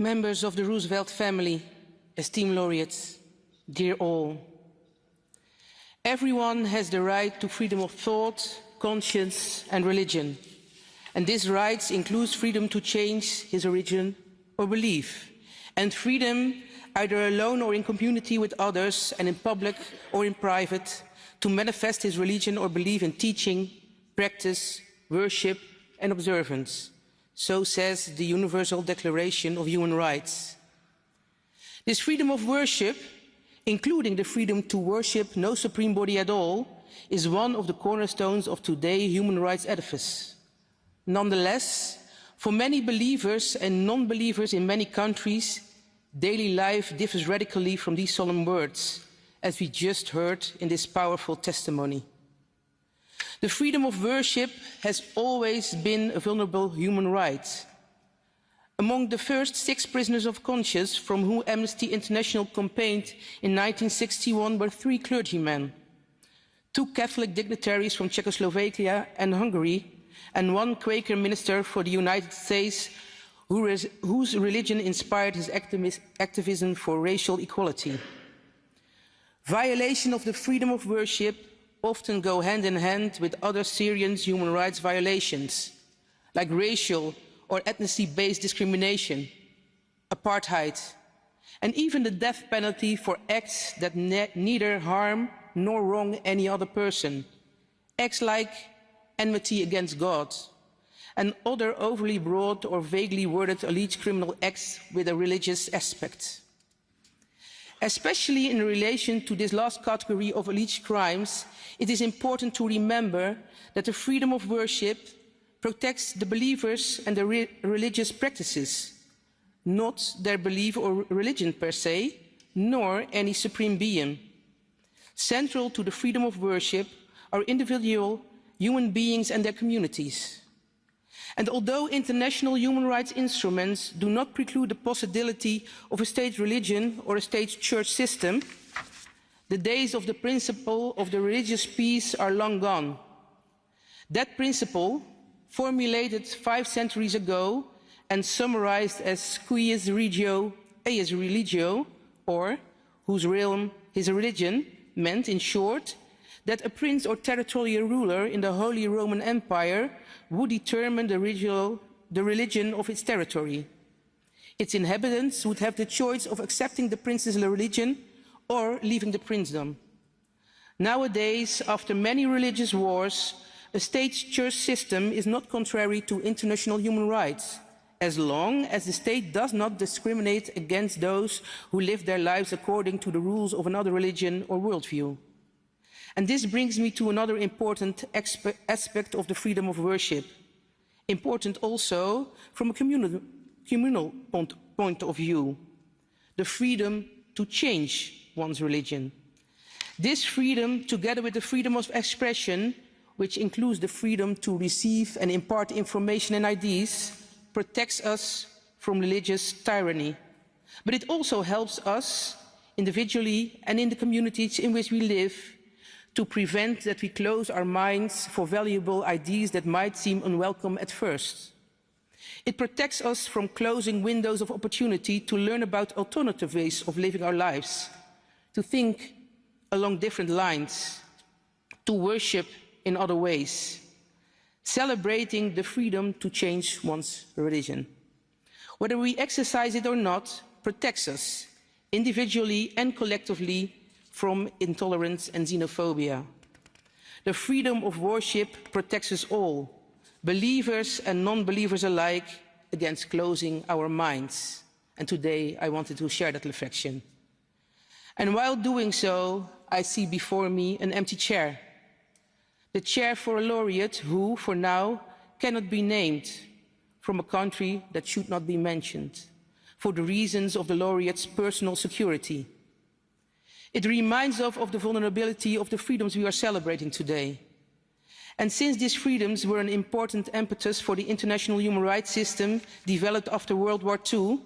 Members of the Roosevelt family, esteemed laureates, dear all. Everyone has the right to freedom of thought, conscience and religion. And this right includes freedom to change his religion or belief, and freedom, either alone or in community with others and in public or in private, to manifest his religion or belief in teaching, practice, worship and observance. So says the Universal Declaration of Human Rights. This freedom of worship, including the freedom to worship no supreme body at all, is one of the cornerstones of today's human rights edifice. Nonetheless, for many believers and non-believers in many countries, daily life differs radically from these solemn words, as we just heard in this powerful testimony. The freedom of worship has always been a vulnerable human right. Among the first 6 prisoners of conscience from whom Amnesty International campaigned in 1961 were 3 clergymen, 2 Catholic dignitaries from Czechoslovakia and Hungary, and 1 Quaker minister for the United States whose religion inspired his activism for racial equality. Violation of the freedom of worship often go hand in hand with other serious human rights violations, like racial or ethnicity-based discrimination, apartheid, and even the death penalty for acts that neither harm nor wrong any other person, acts like enmity against God, and other overly broad or vaguely worded alleged criminal acts with a religious aspect. Especially in relation to this last category of alleged crimes, it is important to remember that the freedom of worship protects the believers and their religious practices, not their belief or religion per se, nor any supreme being. Central to the freedom of worship are individual human beings and their communities. And although international human rights instruments do not preclude the possibility of a state religion or a state church system, the days of the principle of the religious peace are long gone. That principle, formulated 5 centuries ago and summarized as cuius regio eius religio, or whose realm his religion, meant in short that a prince or territorial ruler in the Holy Roman Empire would determine the religion of its territory. Its inhabitants would have the choice of accepting the prince's religion or leaving the princedom. Nowadays, after many religious wars, a state-church system is not contrary to international human rights, as long as the state does not discriminate against those who live their lives according to the rules of another religion or worldview. And this brings me to another important aspect of the freedom of worship, important also from a communal point of view, the freedom to change one's religion. This freedom, together with the freedom of expression, which includes the freedom to receive and impart information and ideas, protects us from religious tyranny. But it also helps us, individually and in the communities in which we live, to prevent that we close our minds for valuable ideas that might seem unwelcome at first. It protects us from closing windows of opportunity to learn about alternative ways of living our lives, to think along different lines, to worship in other ways, celebrating the freedom to change one's religion. Whether we exercise it or not, protects us, individually and collectively, from intolerance and xenophobia. The freedom of worship protects us all, believers and non-believers alike, against closing our minds. And today I wanted to share that reflection. And while doing so, I see before me an empty chair. The chair for a laureate who, for now, cannot be named, from a country that should not be mentioned, for the reasons of the laureate's personal security. It reminds us of the vulnerability of the freedoms we are celebrating today. And since these freedoms were an important impetus for the international human rights system developed after World War II,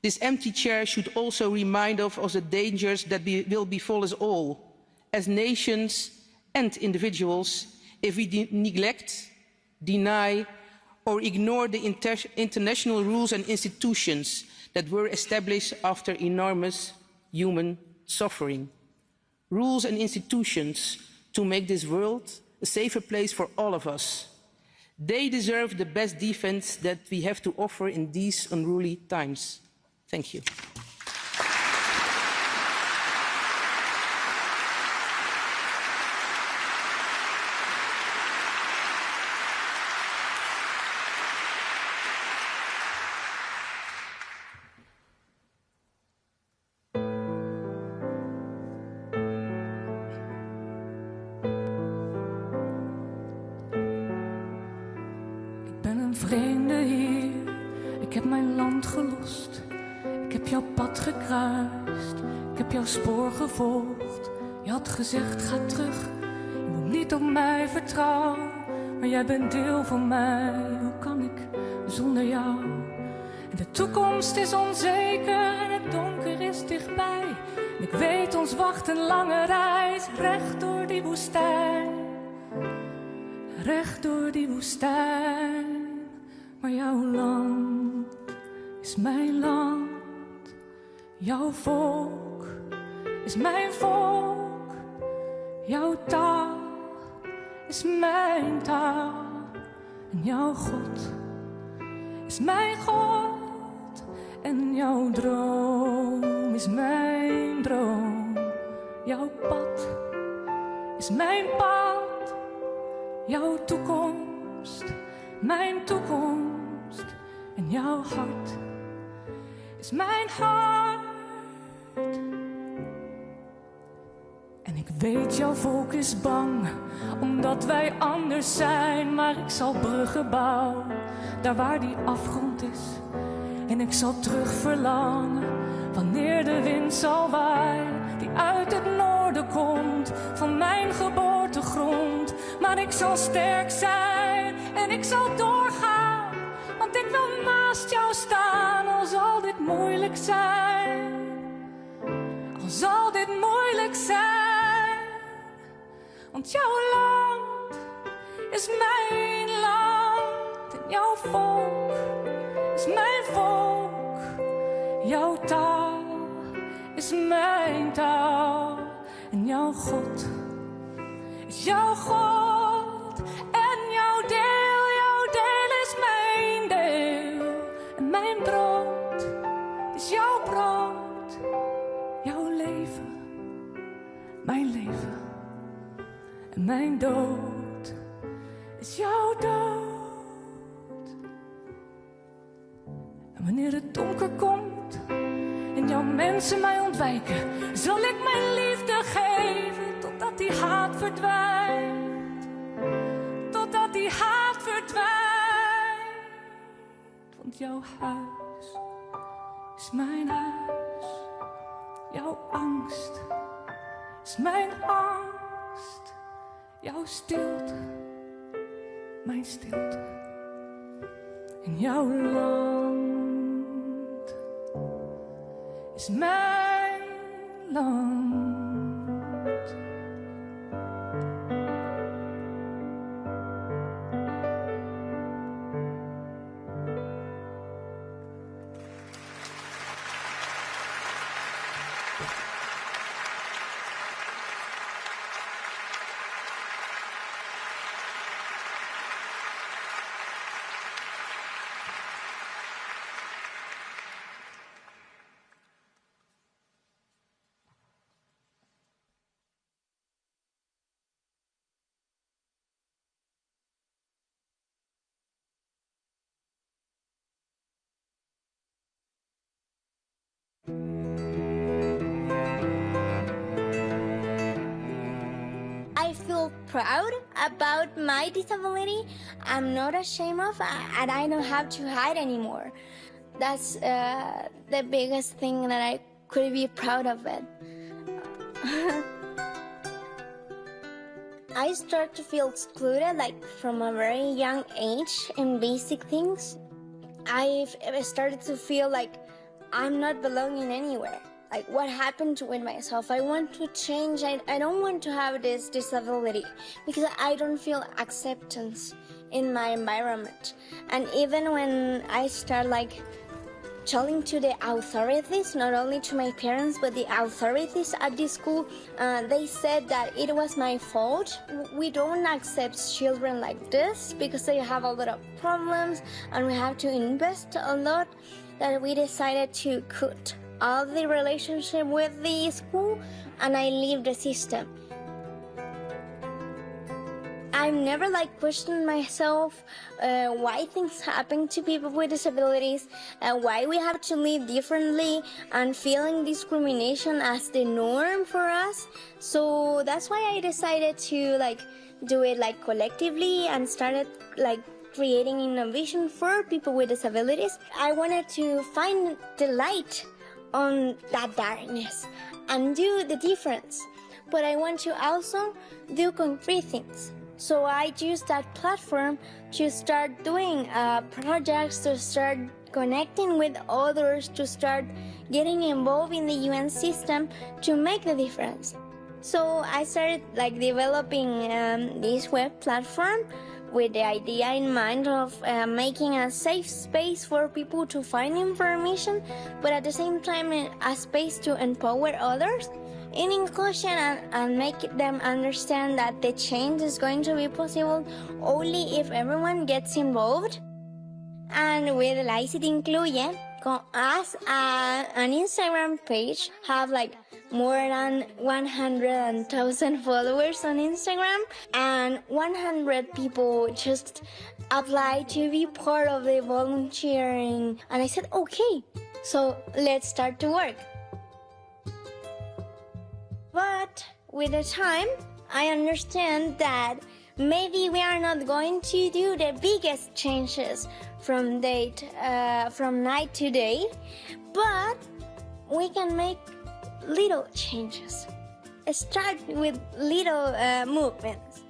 this empty chair should also remind us of the dangers that will befall us all, as nations and individuals, if we neglect, deny, or ignore the international rules and institutions that were established after enormous human suffering. Rules and institutions to make this world a safer place for all of us. They deserve the best defense that we have to offer in these unruly times. Thank you. Vreemde hier, ik heb mijn land gelost. Ik heb jouw pad gekruist, ik heb jouw spoor gevolgd. Je had gezegd, ga terug, je moet niet op mij vertrouwen. Maar jij bent deel van mij, hoe kan ik zonder jou? En de toekomst is onzeker en het donker is dichtbij. En ik weet, ons wacht een lange reis, recht door die woestijn. Recht door die woestijn. Maar jouw land is mijn land, jouw volk is mijn volk, jouw taal is mijn taal en jouw God is mijn God en jouw droom is mijn droom, jouw pad is mijn pad, jouw toekomst. Mijn toekomst en jouw hart is mijn hart. En ik weet, jouw volk is bang, omdat wij anders zijn. Maar ik zal bruggen bouwen, daar waar die afgrond is. En ik zal terug verlangen, wanneer de wind zal waaien. Die uit het noorden komt, van mijn geboortegrond. Maar ik zal sterk zijn en ik zal doorgaan, want ik wil naast jou staan, al zal dit moeilijk zijn. Al zal dit moeilijk zijn, want jouw land is mijn land en jouw volk is mijn volk. Jouw taal is mijn taal en jouw God is jouw God en jouw deel is mijn deel. En mijn brood is jouw brood, jouw leven, mijn leven. En mijn dood is jouw dood. En wanneer het donker komt en jouw mensen mij ontwijken, zal ik mijn liefde geven totdat die haat verdwijnt. Totdat die haat verdwijnt. Want jouw huis is mijn huis. Jouw angst is mijn angst. Jouw stilte, mijn stilte. En jouw land is mijn land. I feel proud about my disability. I'm not ashamed of, and I don't have to hide anymore. That's the biggest thing that I could be proud of it. I start to feel excluded, like from a very young age, in basic things. I started to feel like I'm not belonging anywhere. Like, what happened with myself? I want to change. I don't want to have this disability because I don't feel acceptance in my environment. And even when I start telling to the authorities, not only to my parents, but the authorities at the school. They said that it was my fault. We don't accept children like this because they have a lot of problems and we have to invest a lot, that we decided to cut all the relationship with the school and I leave the system. I've never questioned myself why things happen to people with disabilities, why we have to live differently and feeling discrimination as the norm for us. So that's why I decided to do it collectively and started creating innovation for people with disabilities. I wanted to find the light on that darkness and do the difference. But I want to also do concrete things. So I use that platform to start doing projects, to start connecting with others, to start getting involved in the UN system to make the difference. So I started developing this web platform with the idea in mind of making a safe space for people to find information, but at the same time a space to empower others in inclusion and make them understand that the change is going to be possible only if everyone gets involved. And with La ICT Incluye, as an Instagram page, have more than 100,000 followers on Instagram, and 100 people just applied to be part of the volunteering. And I said, okay, so let's start to work. But with the time, I understand that maybe we are not going to do the biggest changes from night to day, but we can make little changes. Start with little movements.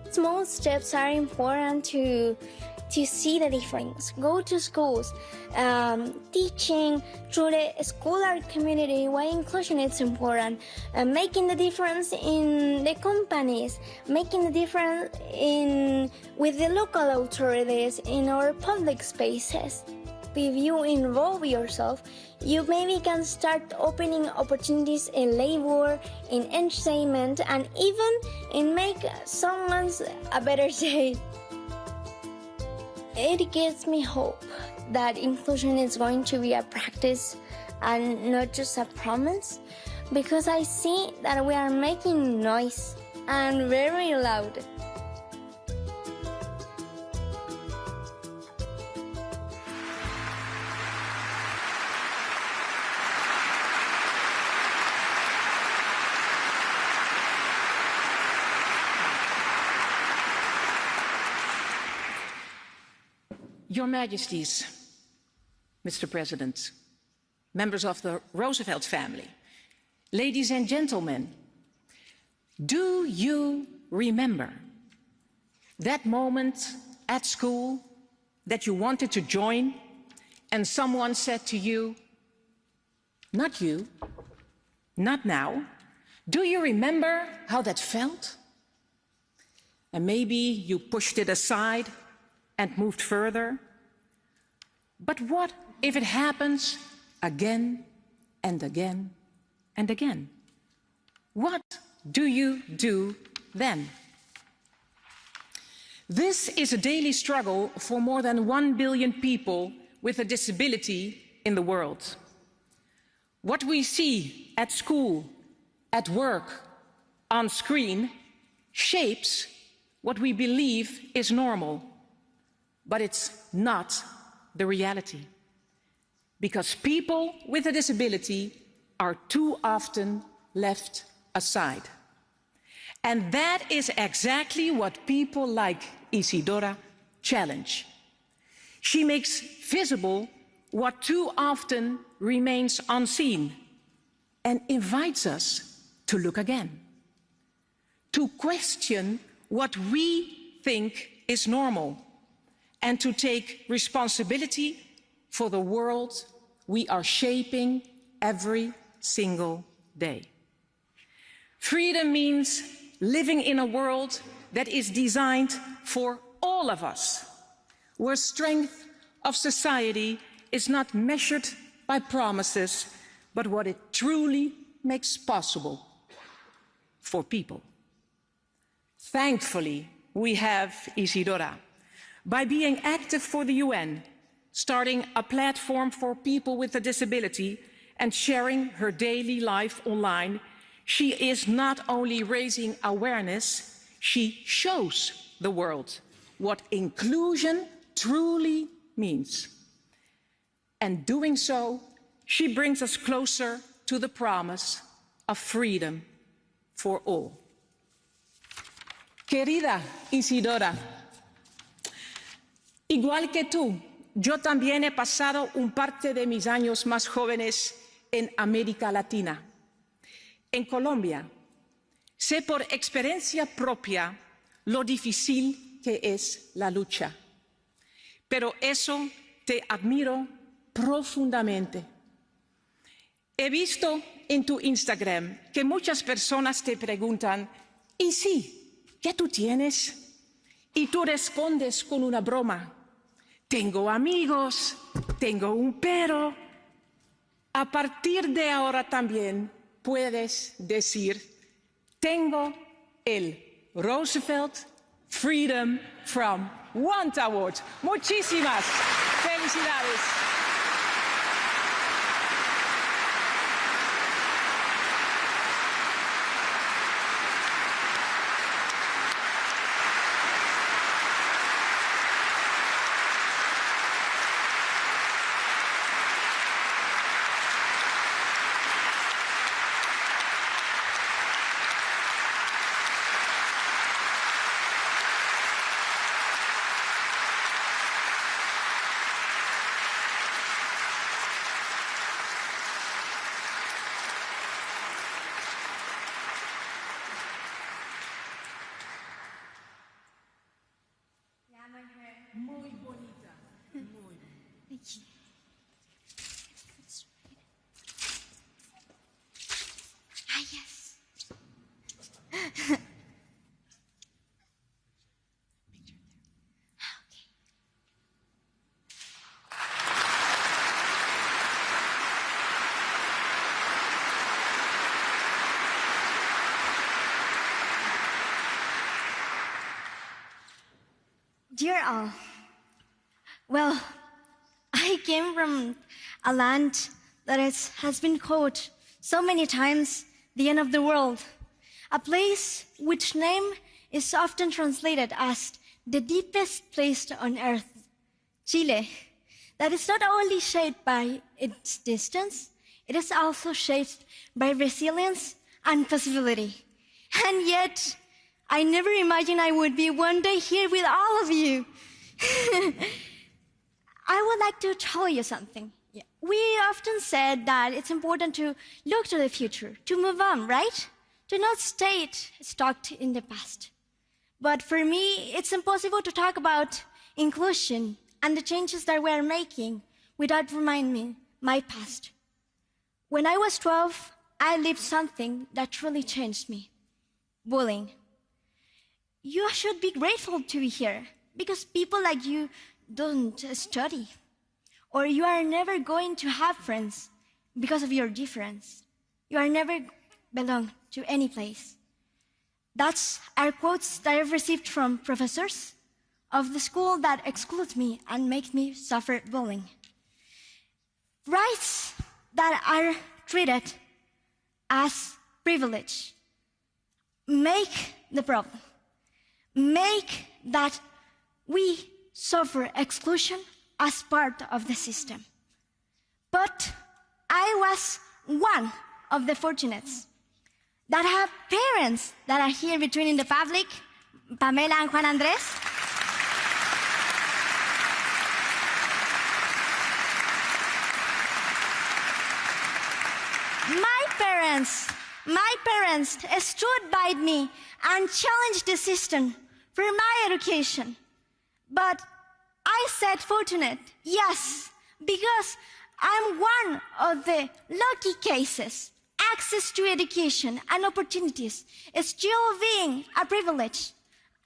Small steps are important to see the difference. Go to schools, teaching through the scholar community why inclusion is important, making the difference in the companies, making the difference with the local authorities in our public spaces. If you involve yourself, you maybe can start opening opportunities in labor, in entertainment, and even in make someone's a better day. It gives me hope that inclusion is going to be a practice and not just a promise, because I see that we are making noise and very loud. Your Majesties, Mr. President, members of the Roosevelt family, ladies and gentlemen, do you remember that moment at school that you wanted to join and someone said to you, not you, not now? Do you remember how that felt? And maybe you pushed it aside and moved further. But what if it happens again and again and again? What do you do then? This is a daily struggle for more than 1 billion people with a disability in the world. What we see at school, at work, on screen, shapes what we believe is normal. But it's not the reality, because people with a disability are too often left aside. And that is exactly what people like Isidora challenge. She makes visible what too often remains unseen and invites us to look again, to question what we think is normal, and to take responsibility for the world we are shaping every single day. Freedom means living in a world that is designed for all of us, where strength of society is not measured by promises, but what it truly makes possible for people. Thankfully, we have Isidora. By being active for the UN, starting a platform for people with a disability, and sharing her daily life online, she is not only raising awareness, she shows the world what inclusion truly means. And doing so, she brings us closer to the promise of freedom for all. Querida Isidora, igual que tú, yo también he pasado un parte de mis años más jóvenes en América Latina. En Colombia, sé por experiencia propia lo difícil que es la lucha. Pero eso te admiro profundamente. He visto en tu Instagram que muchas personas te preguntan, ¿y sí? ¿Qué tú tienes? Y tú respondes con una broma. Tengo amigos, tengo un pero. A partir de ahora también puedes decir, tengo el Roosevelt Freedom from Want Award. Muchísimas felicidades. Muy bonita, muy. Thank you. Ah, yes. Dear all, well, I came from a land that has been called so many times the end of the world, a place which name is often translated as the deepest place on earth, Chile, that is not only shaped by its distance, it is also shaped by resilience and possibility. And yet, I never imagined I would be one day here with all of you. I would like to tell you something. We often said that it's important to look to the future, to move on, right? To not stay stuck in the past. But for me, it's impossible to talk about inclusion and the changes that we're making without reminding my past. When I was 12, I lived something that truly changed me. Bullying. You should be grateful to be here, because people like you don't study, or you are never going to have friends because of your difference. You are never belong to any place. That's our quotes that I've received from professors of the school that exclude me and make me suffer bullying. Rights that are treated as privilege make the problem. Make that we suffer exclusion as part of the system. But I was one of the fortunates that have parents that are here between in the public, Pamela and Juan Andres. My parents stood by me and challenged the system for my education. But I said fortunate, yes, because I'm one of the lucky cases. Access to education and opportunities is still being a privilege.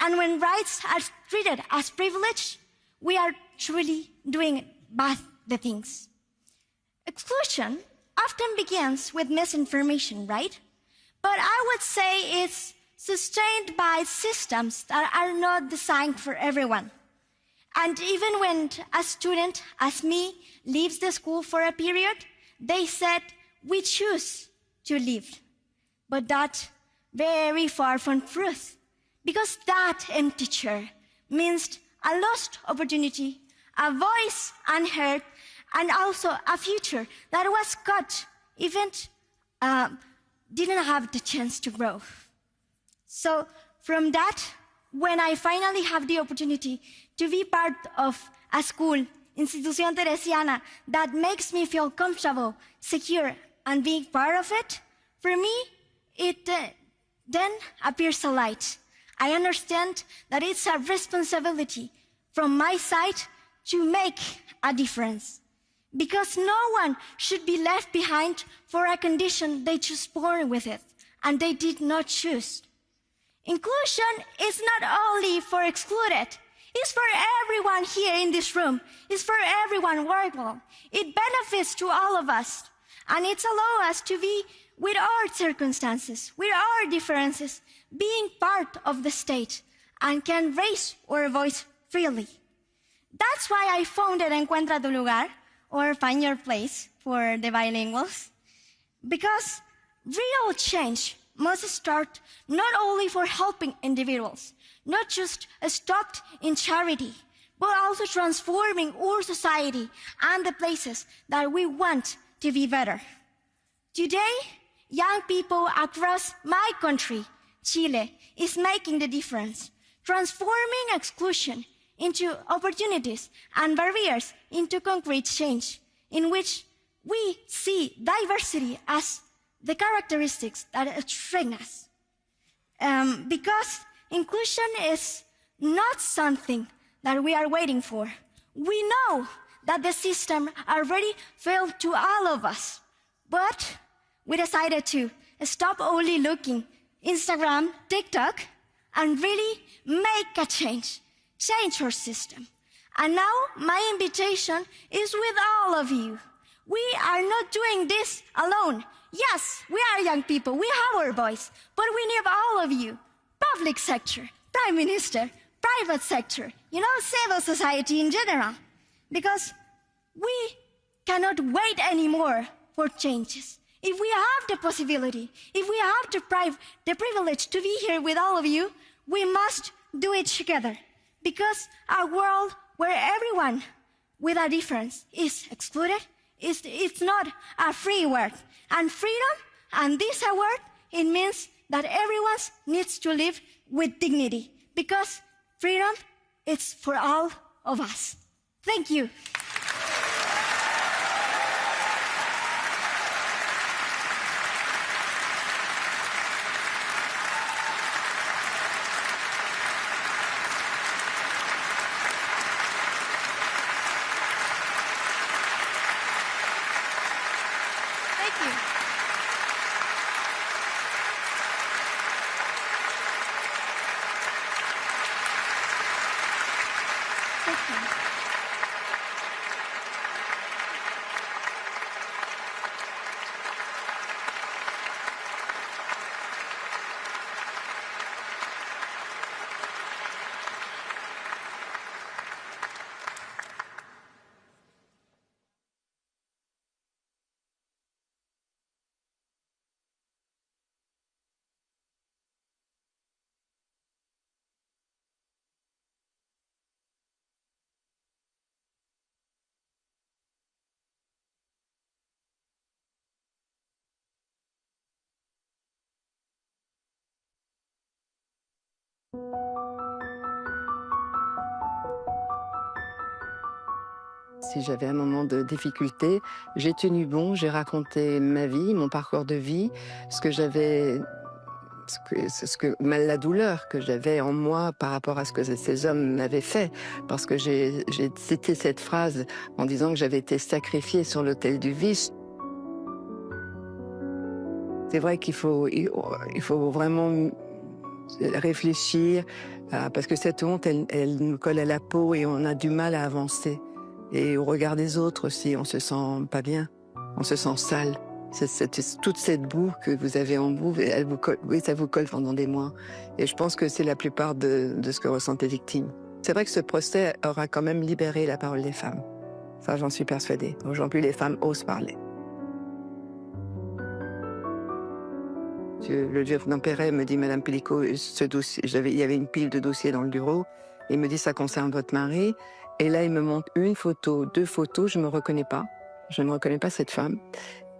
And when rights are treated as privilege, we are truly doing bad the things. Exclusion often begins with misinformation, right? But I would say it's sustained by systems that are not designed for everyone. And even when a student, as me, leaves the school for a period, they said, we choose to leave. But that's very far from truth, because that empty chair means a lost opportunity, a voice unheard, and also a future that was cut, even didn't have the chance to grow. So from that, when I finally have the opportunity to be part of a school, Institución Teresiana, that makes me feel comfortable, secure, and being part of it, for me, it then appears a light. I understand that it's a responsibility from my side to make a difference. Because no one should be left behind for a condition they just born with it, and they did not choose. Inclusion is not only for excluded, it's for everyone here in this room. It's for everyone worldwide. It benefits to all of us. And it allows us to be with our circumstances, with our differences, being part of the state, and can raise our voice freely. That's why I founded Encuentra tu Lugar, or Find Your Place for the bilinguals. Because real change must start not only for helping individuals, not just stopped in charity, but also transforming our society and the places that we want to be better. Today, young people across my country, Chile, is making the difference, transforming exclusion into opportunities and barriers into concrete change, in which we see diversity as the characteristics that strengthen us. Because inclusion is not something that we are waiting for. We know that the system already failed to all of us, but we decided to stop only looking Instagram, TikTok, and really make a change our system. And now my invitation is with all of you. We are not doing this alone. Yes, we are young people, we have our voice, but we need all of you. Public sector, Prime Minister, private sector, civil society in general. Because we cannot wait anymore for changes. If we have the possibility, if we have the privilege to be here with all of you, we must do it together. Because a world where everyone with a difference is excluded, it's not a free word. And freedom, and this word, it means that everyone needs to live with dignity. Because freedom is for all of us. Thank you. Si j'avais un moment de difficulté, j'ai tenu bon, j'ai raconté ma vie, mon parcours de vie, la douleur que j'avais en moi par rapport à ce que ces hommes m'avaient fait. Parce que j'ai cité cette phrase en disant que j'avais été sacrifiée sur l'autel du vice. C'est vrai qu'il faut vraiment réfléchir, parce que cette honte, elle nous colle à la peau et on a du mal à avancer. Et au regard des autres aussi, on se sent pas bien, on se sent sale. Toute cette boue que vous avez en vous, oui, ça vous colle pendant des mois. Et je pense que c'est la plupart de ce que ressentent les victimes. C'est vrai que ce procès aura quand même libéré la parole des femmes. Ça, j'en suis persuadée. Aujourd'hui, les femmes osent parler. Le lieutenant Perret me dit, Madame Pelicot, il y avait une pile de dossiers dans le bureau. Il me dit, ça concerne votre mari. Et là, il me montre une photo, 2 photos, je me reconnais pas. Je ne reconnais pas cette femme.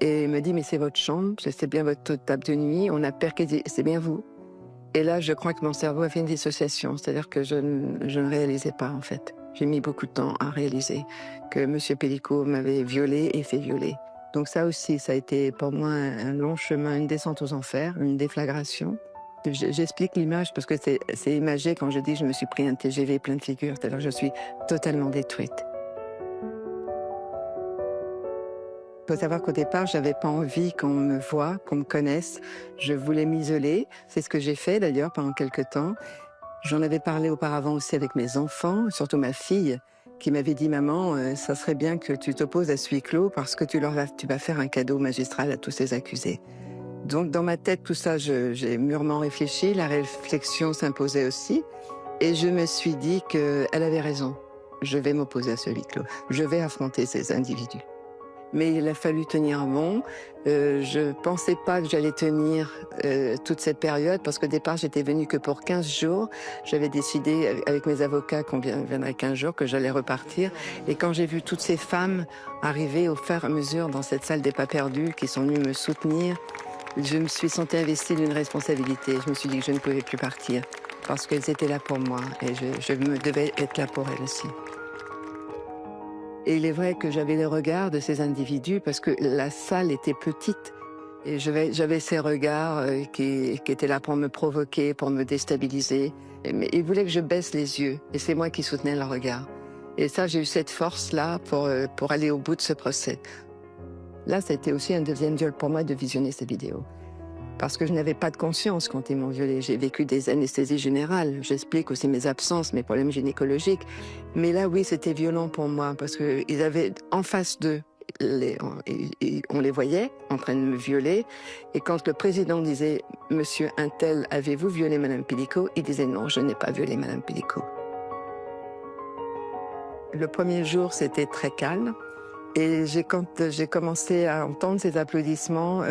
Et il me dit, mais c'est votre chambre, c'est bien votre table de nuit, on a perqué, c'est bien vous. Et là, je crois que mon cerveau a fait une dissociation, c'est-à-dire que je ne réalisais pas, en fait. J'ai mis beaucoup de temps à réaliser que M. Pelicot m'avait violée et fait violer. Donc ça aussi, ça a été pour moi un long chemin, une descente aux enfers, une déflagration. J'explique l'image parce que c'est imagé quand je dis je me suis pris un TGV plein de figures, c'est-à-dire que je suis totalement détruite. Il faut savoir qu'au départ, je n'avais pas envie qu'on me voie, qu'on me connaisse. Je voulais m'isoler. C'est ce que j'ai fait d'ailleurs pendant quelques temps. J'en avais parlé auparavant aussi avec mes enfants, surtout ma fille, qui m'avait dit « Maman, ça serait bien que tu t'opposes à ce huis clos parce que tu vas faire un cadeau magistral à tous ces accusés. » Donc dans ma tête, tout ça, j'ai mûrement réfléchi. La réflexion s'imposait aussi. Et je me suis dit qu'elle avait raison. Je vais m'opposer à ce huis clos. Je vais affronter ces individus. Mais il a fallu tenir bon. Je pensais pas que j'allais tenir toute cette période parce qu'au départ, j'étais venue que pour 15 jours. J'avais décidé avec mes avocats qu'on viendrait 15 jours, que j'allais repartir. Et quand j'ai vu toutes ces femmes arriver au fur et à mesure dans cette salle des pas perdus, qui sont venues me soutenir, je me suis sentie investie d'une responsabilité. Je me suis dit que je ne pouvais plus partir parce qu'elles étaient là pour moi et je me devais être là pour elles aussi. Et il est vrai que j'avais les regards de ces individus parce que la salle était petite. Et j'avais ces regards qui étaient là pour me provoquer, pour me déstabiliser. Mais ils voulaient que je baisse les yeux. Et c'est moi qui soutenais leur regard. Et ça, j'ai eu cette force-là pour aller au bout de ce procès. Là, c'était aussi un deuxième viol pour moi de visionner ces vidéos. Parce que je n'avais pas de conscience quand ils m'ont violée. J'ai vécu des anesthésies générales. J'explique aussi mes absences, mes problèmes gynécologiques. Mais là, oui, c'était violent pour moi parce qu'ils avaient en face d'eux, on les voyait en train de me violer. Et quand le président disait « Monsieur Untel, avez-vous violé Madame Pelicot ?» il disait « Non, je n'ai pas violé Madame Pelicot. » Le premier jour, c'était très calme. Et quand j'ai commencé à entendre ces applaudissements,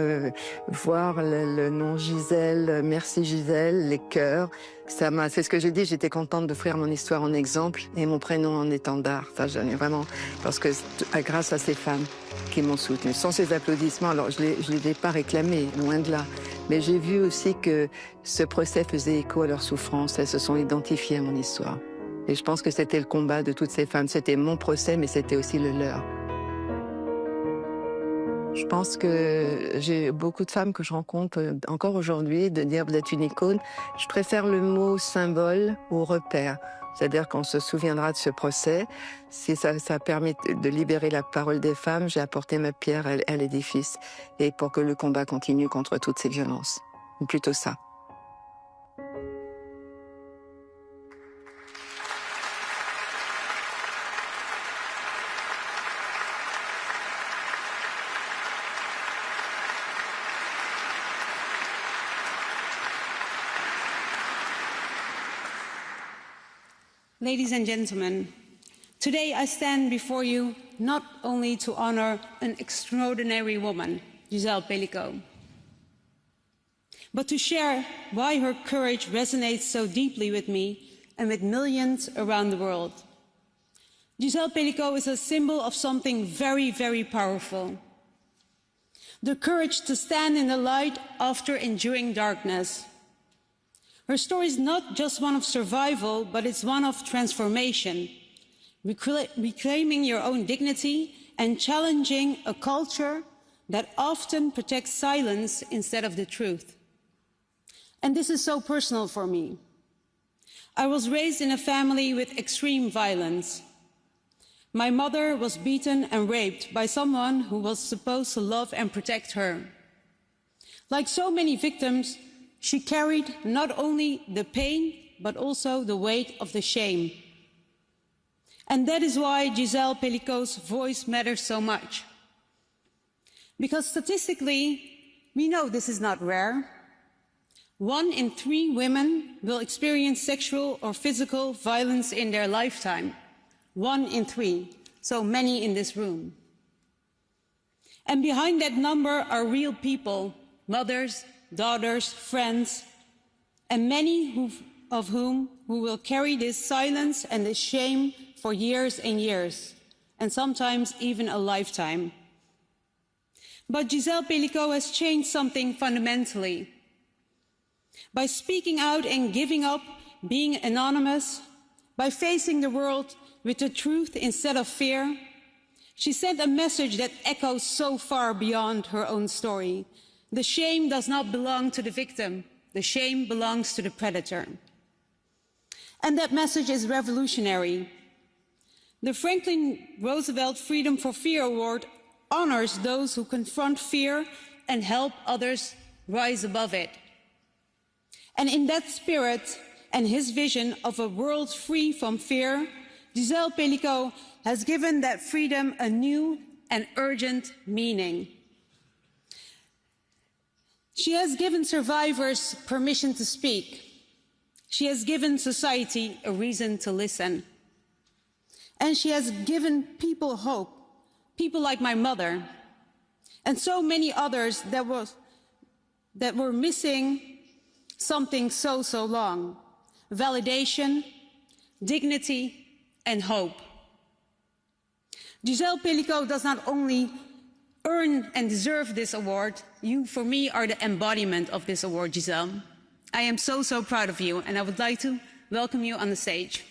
voir le nom Gisèle, merci Gisèle, les cœurs, c'est ce que j'ai dit, j'étais contente d'offrir mon histoire en exemple et mon prénom en étendard. Ça, j'en ai vraiment, parce que grâce à ces femmes qui m'ont soutenue. Sans ces applaudissements, alors je les ai pas réclamés, loin de là. Mais j'ai vu aussi que ce procès faisait écho à leur souffrance. Elles se sont identifiées à mon histoire. Et je pense que c'était le combat de toutes ces femmes. C'était mon procès, mais c'était aussi le leur. Je pense que j'ai beaucoup de femmes que je rencontre encore aujourd'hui de dire vous êtes une icône. Je préfère le mot symbole au repère. C'est-à-dire qu'on se souviendra de ce procès. Si ça permet de libérer la parole des femmes, j'ai apporté ma pierre à l'édifice. Et pour que le combat continue contre toutes ces violences. Ou plutôt ça. Ladies and gentlemen, today I stand before you not only to honor an extraordinary woman, Gisèle Pelicot, but to share why her courage resonates so deeply with me and with millions around the world. Gisèle Pelicot is a symbol of something very, very powerful. The courage to stand in the light after enduring darkness. Her story is not just one of survival, but it's one of transformation, reclaiming your own dignity and challenging a culture that often protects silence instead of the truth. And this is so personal for me. I was raised in a family with extreme violence. My mother was beaten and raped by someone who was supposed to love and protect her. Like so many victims, she carried not only the pain, but also the weight of the shame. And that is why Gisèle Pelicot's voice matters so much. Because statistically, we know this is not rare. 1 in 3 women will experience sexual or physical violence in their lifetime. 1 in 3, so many in this room. And behind that number are real people, mothers, daughters, friends, and many of whom will carry this silence and this shame for years and years, and sometimes even a lifetime. But Gisèle Pelicot has changed something fundamentally. By speaking out and giving up being anonymous, by facing the world with the truth instead of fear, she sent a message that echoes so far beyond her own story. The shame does not belong to the victim. The shame belongs to the predator. And that message is revolutionary. The Franklin Roosevelt Freedom for Fear Award honors those who confront fear and help others rise above it. And in that spirit and his vision of a world free from fear, Gisèle Pelicot has given that freedom a new and urgent meaning. She has given survivors permission to speak. She has given society a reason to listen. And she has given people hope, people like my mother, and so many others that were missing something so long: validation, dignity, and hope. Gisèle Pelicot does not only earn and deserve this award, you, for me, are the embodiment of this award, Gisèle. I am so proud of you, and I would like to welcome you on the stage.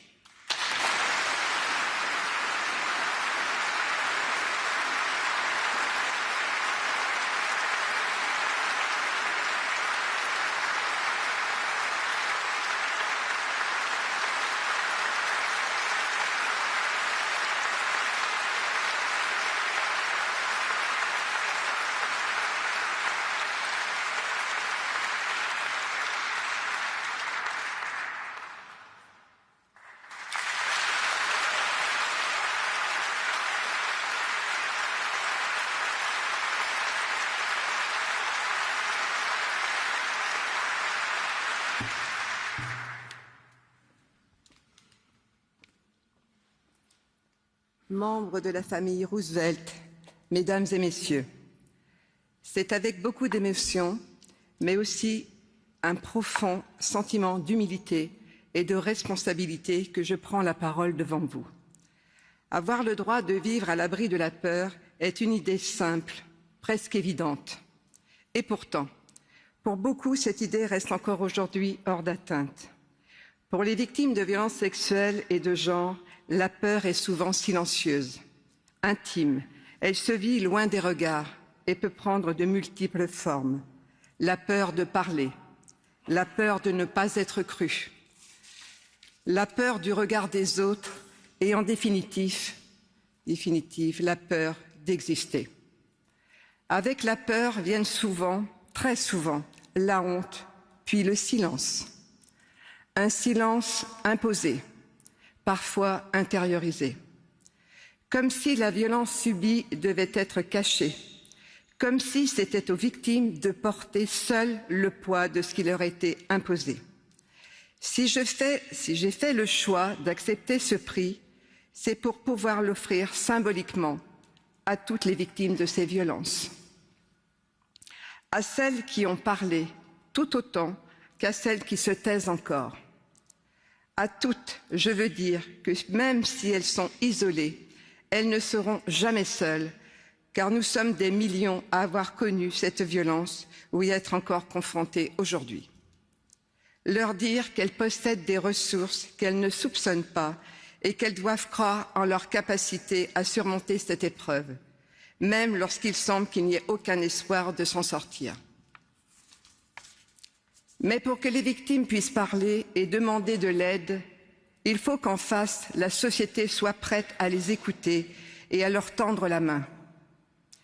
Membres de la famille Roosevelt, mesdames et messieurs, c'est avec beaucoup d'émotion, mais aussi un profond sentiment d'humilité et de responsabilité que je prends la parole devant vous. Avoir le droit de vivre à l'abri de la peur est une idée simple, presque évidente. Et pourtant, pour beaucoup, cette idée reste encore aujourd'hui hors d'atteinte. Pour les victimes de violences sexuelles et de genre, la peur est souvent silencieuse, intime. Elle se vit loin des regards et peut prendre de multiples formes. La peur de parler, la peur de ne pas être cru, la peur du regard des autres et en définitive, la peur d'exister. Avec la peur viennent souvent, très souvent, la honte, puis le silence. Un silence imposé, parfois intériorisé. Comme si la violence subie devait être cachée, comme si c'était aux victimes de porter seules le poids de ce qui leur était imposé. Si j'ai fait le choix d'accepter ce prix, c'est pour pouvoir l'offrir symboliquement à toutes les victimes de ces violences. À celles qui ont parlé tout autant qu'à celles qui se taisent encore. À toutes, je veux dire que même si elles sont isolées, elles ne seront jamais seules, car nous sommes des millions à avoir connu cette violence ou y être encore confrontés aujourd'hui. Leur dire qu'elles possèdent des ressources qu'elles ne soupçonnent pas et qu'elles doivent croire en leur capacité à surmonter cette épreuve, même lorsqu'il semble qu'il n'y ait aucun espoir de s'en sortir. Mais pour que les victimes puissent parler et demander de l'aide, il faut qu'en face, la société soit prête à les écouter et à leur tendre la main.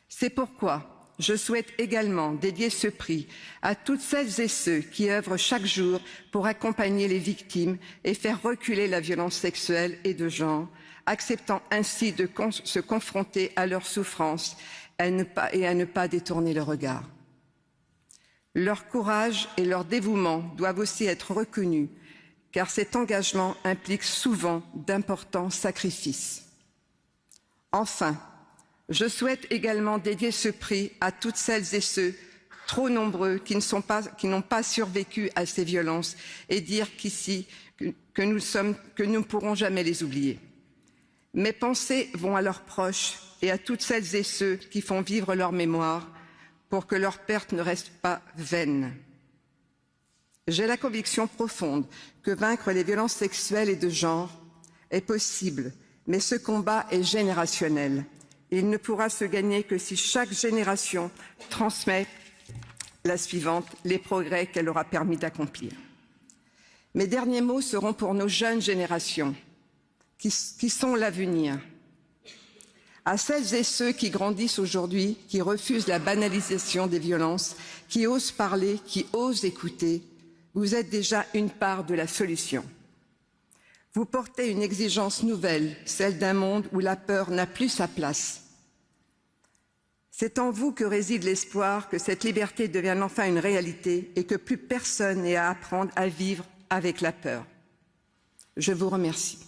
C'est pourquoi je souhaite également dédier ce prix à toutes celles et ceux qui œuvrent chaque jour pour accompagner les victimes et faire reculer la violence sexuelle et de genre, acceptant ainsi de se confronter à leurs souffrances et à ne pas détourner le regard. Leur courage et leur dévouement doivent aussi être reconnus, car cet engagement implique souvent d'importants sacrifices. Enfin, je souhaite également dédier ce prix à toutes celles et ceux, trop nombreux, qui n'ont pas survécu à ces violences, et dire qu'ici, que nous ne pourrons jamais les oublier. Mes pensées vont à leurs proches et à toutes celles et ceux qui font vivre leur mémoire pour que leur perte ne reste pas vaine. J'ai la conviction profonde que vaincre les violences sexuelles et de genre est possible, mais ce combat est générationnel. Il ne pourra se gagner que si chaque génération transmet la suivante les progrès qu'elle aura permis d'accomplir. Mes derniers mots seront pour nos jeunes générations, qui sont l'avenir. À celles et ceux qui grandissent aujourd'hui, qui refusent la banalisation des violences, qui osent parler, qui osent écouter, vous êtes déjà une part de la solution. Vous portez une exigence nouvelle, celle d'un monde où la peur n'a plus sa place. C'est en vous que réside l'espoir que cette liberté devienne enfin une réalité et que plus personne n'ait à apprendre à vivre avec la peur. Je vous remercie.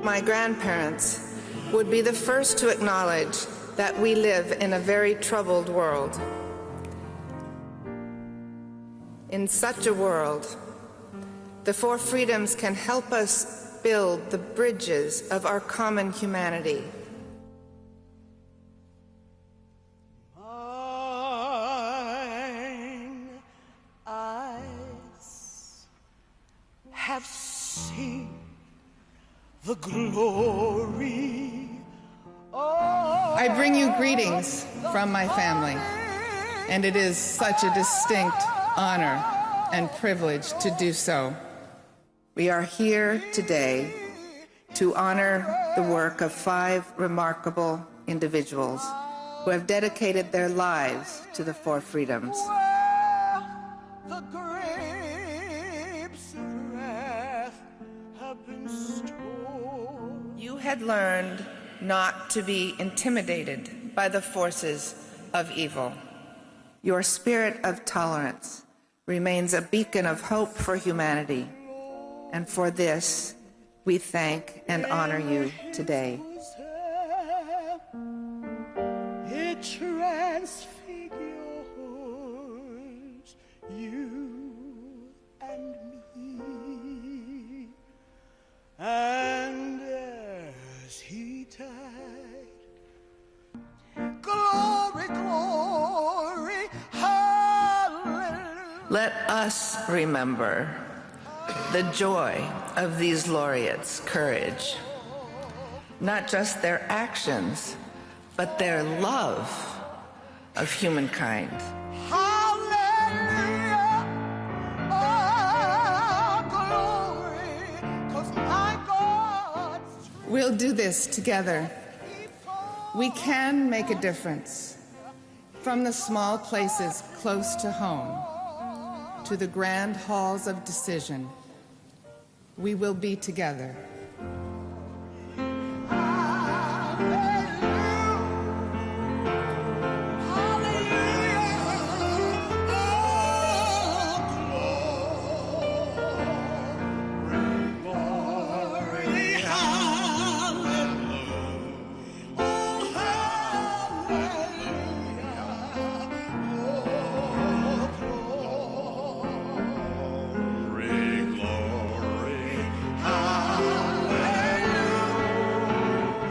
My grandparents would be the first to acknowledge that we live in a very troubled world. In such a world, the four freedoms can help us build the bridges of our common humanity. Mine eyes have seen the glory. I bring you greetings from my family, and it is such a distinct honor and privilege to do so. We are here today to honor the work of 5 remarkable individuals who have dedicated their lives to the 4 freedoms. The grapes of wrath have been stored. You had learned not to be intimidated by the forces of evil. Your spirit of tolerance remains a beacon of hope for humanity, and for this, we thank and honor you today. It transfigures you and me, and as he died, glory, glory, hallelujah. Let us remember the joy of these laureates' courage, not just their actions, but their love of humankind. Hallelujah, oh, glory, 'cause my God. We'll do this together. We can make a difference, from the small places close to home to the grand halls of decision. We will be together.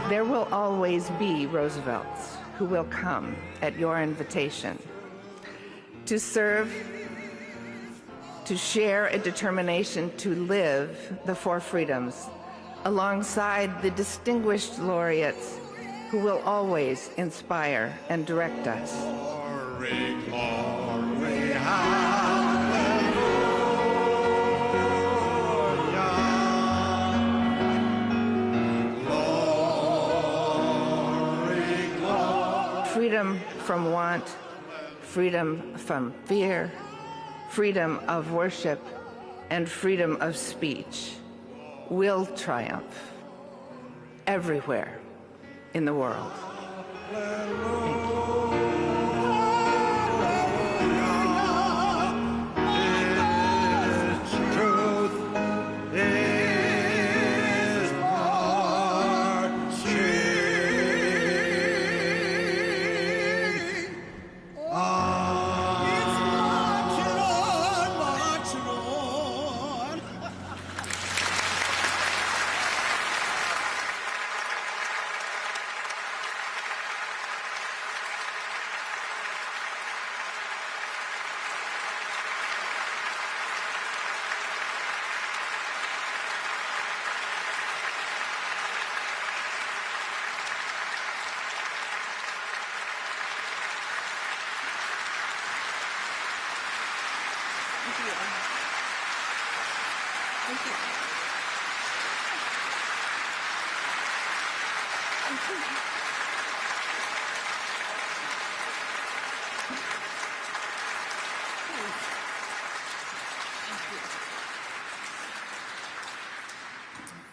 There will always be Roosevelts who will come at your invitation to serve to share a determination to live the four freedoms alongside the distinguished laureates who will always inspire and direct us. Glory, glory, freedom from want, freedom from fear, freedom of worship, and freedom of speech will triumph everywhere in the world.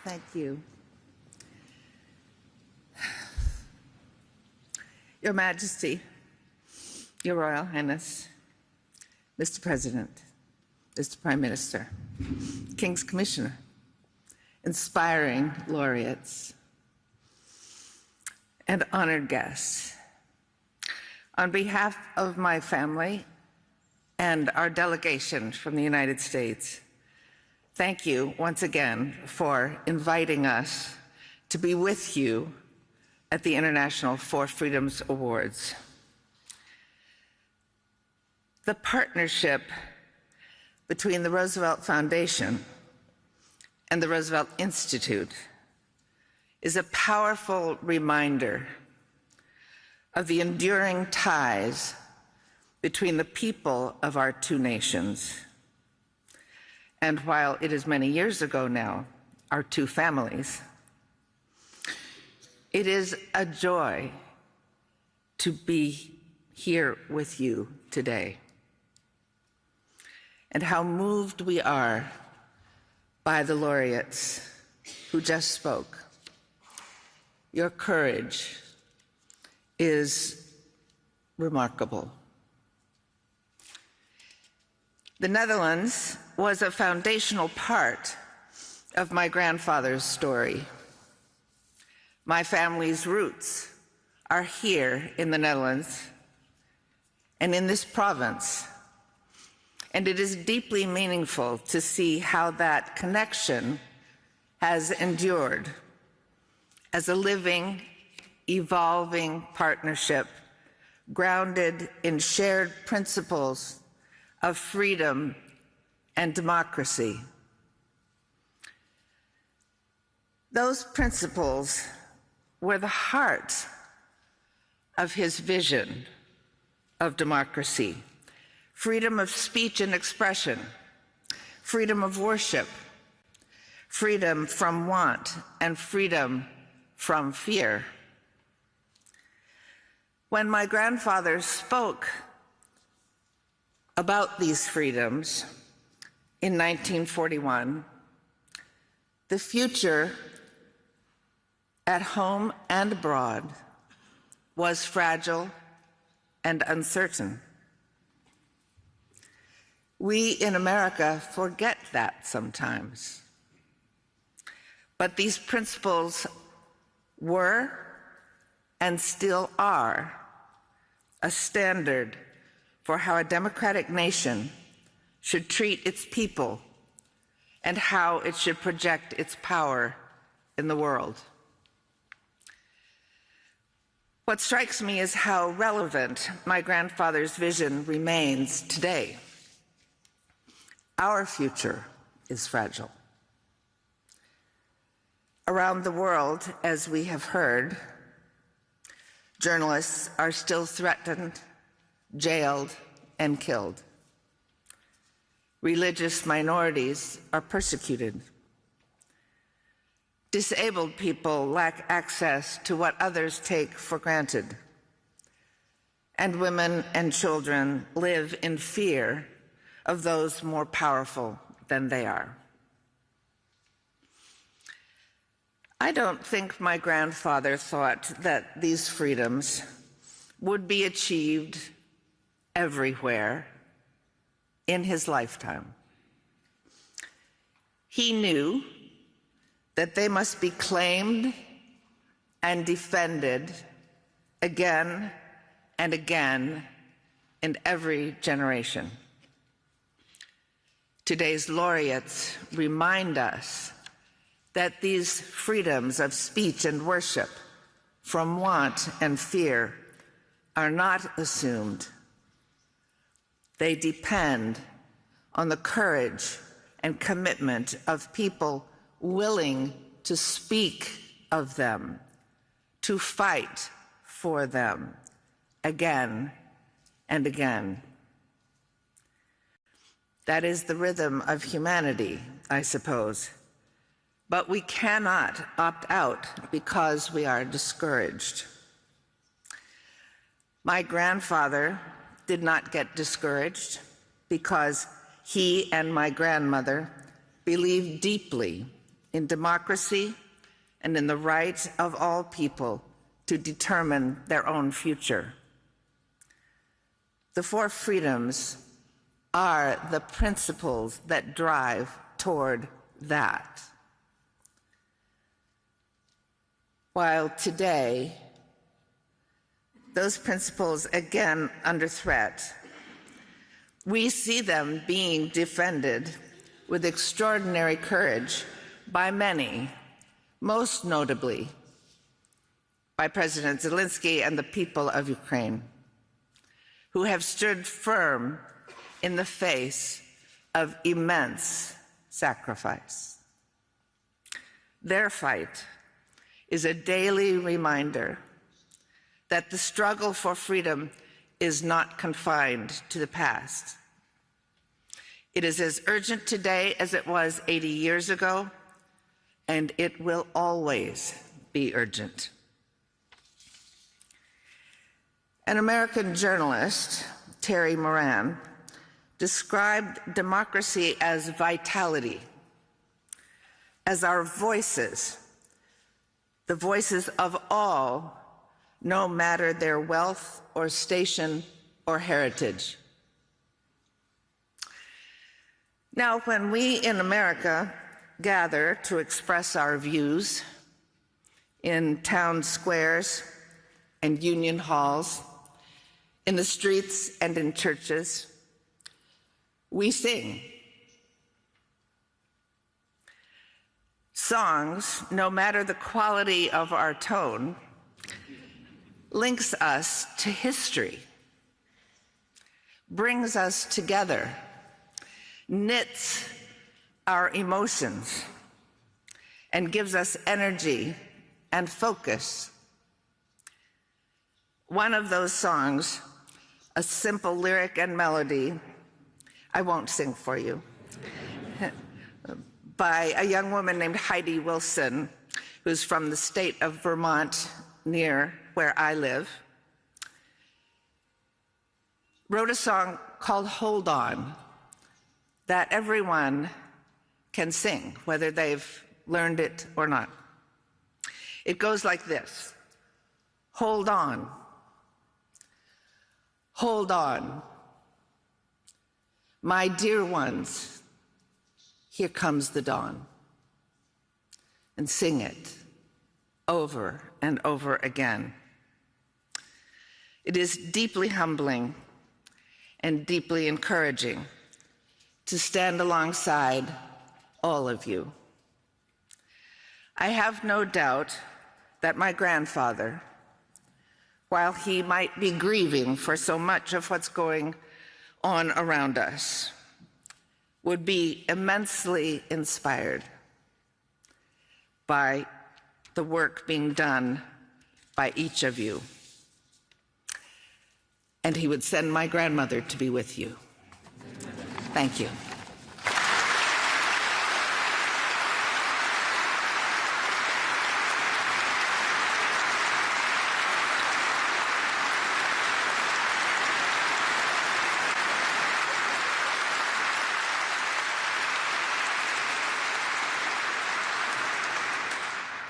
Thank you. Your Majesty, Your Royal Highness, Mr. President, Mr. Prime Minister, King's Commissioner, inspiring laureates, and honored guests. On behalf of my family and our delegation from the United States, thank you once again for inviting us to be with you at the International Four Freedoms Awards. The partnership between the Roosevelt Foundation and the Roosevelt Institute is a powerful reminder of the enduring ties between the people of our two nations. And while it is many years ago now, our two families, it is a joy to be here with you today. And how moved we are by the laureates who just spoke. Your courage is remarkable. The Netherlands was a foundational part of my grandfather's story. My family's roots are here in the Netherlands and in this province. And it is deeply meaningful to see how that connection has endured as a living, evolving partnership grounded in shared principles of freedom and democracy. Those principles were the heart of his vision of democracy: freedom of speech and expression, freedom of worship, freedom from want, and freedom from fear. When my grandfather spoke about these freedoms in 1941, the future at home and abroad was fragile and uncertain. We in America forget that sometimes. But these principles were and still are a standard for how a democratic nation should treat its people and how it should project its power in the world. What strikes me is how relevant my grandfather's vision remains today. Our future is fragile. Around the world, as we have heard, journalists are still threatened, jailed, and killed. Religious minorities are persecuted. Disabled people lack access to what others take for granted. And women and children live in fear of those more powerful than they are. I don't think my grandfather thought that these freedoms would be achieved everywhere in his lifetime. He knew that they must be claimed and defended again and again in every generation. Today's laureates remind us that these freedoms of speech and worship from want and fear are not assumed. They depend on the courage and commitment of people willing to speak of them, to fight for them again and again. That is the rhythm of humanity, I suppose. But we cannot opt out because we are discouraged. My grandfather did not get discouraged because he and my grandmother believed deeply in democracy and in the right of all people to determine their own future. The four freedoms are the principles that drive toward that. While today, those principles again under threat, we see them being defended with extraordinary courage by many, most notably by President Zelenskyy and the people of Ukraine, who have stood firm in the face of immense sacrifice. Their fight is a daily reminder that the struggle for freedom is not confined to the past. It is as urgent today as it was 80 years ago, and it will always be urgent. An American journalist, Terry Moran, described democracy as vitality, as our voices, the voices of all, no matter their wealth or station or heritage. Now, when we in America gather to express our views in town squares and union halls, in the streets and in churches, we sing. Songs, no matter the quality of our tone, links us to history, brings us together, knits our emotions, and gives us energy and focus. One of those songs, a simple lyric and melody, I won't sing for you, by a young woman named Heidi Wilson, who's from the state of Vermont, near where I live, wrote a song called Hold On that everyone can sing, whether they've learned it or not. It goes like this: hold on, hold on, my dear ones, here comes the dawn. And sing it over and over again. It is deeply humbling and deeply encouraging to stand alongside all of you. I have no doubt that my grandfather, while he might be grieving for so much of what's going on around us, would be immensely inspired by the work being done by each of you. And he would send my grandmother to be with you. Thank you.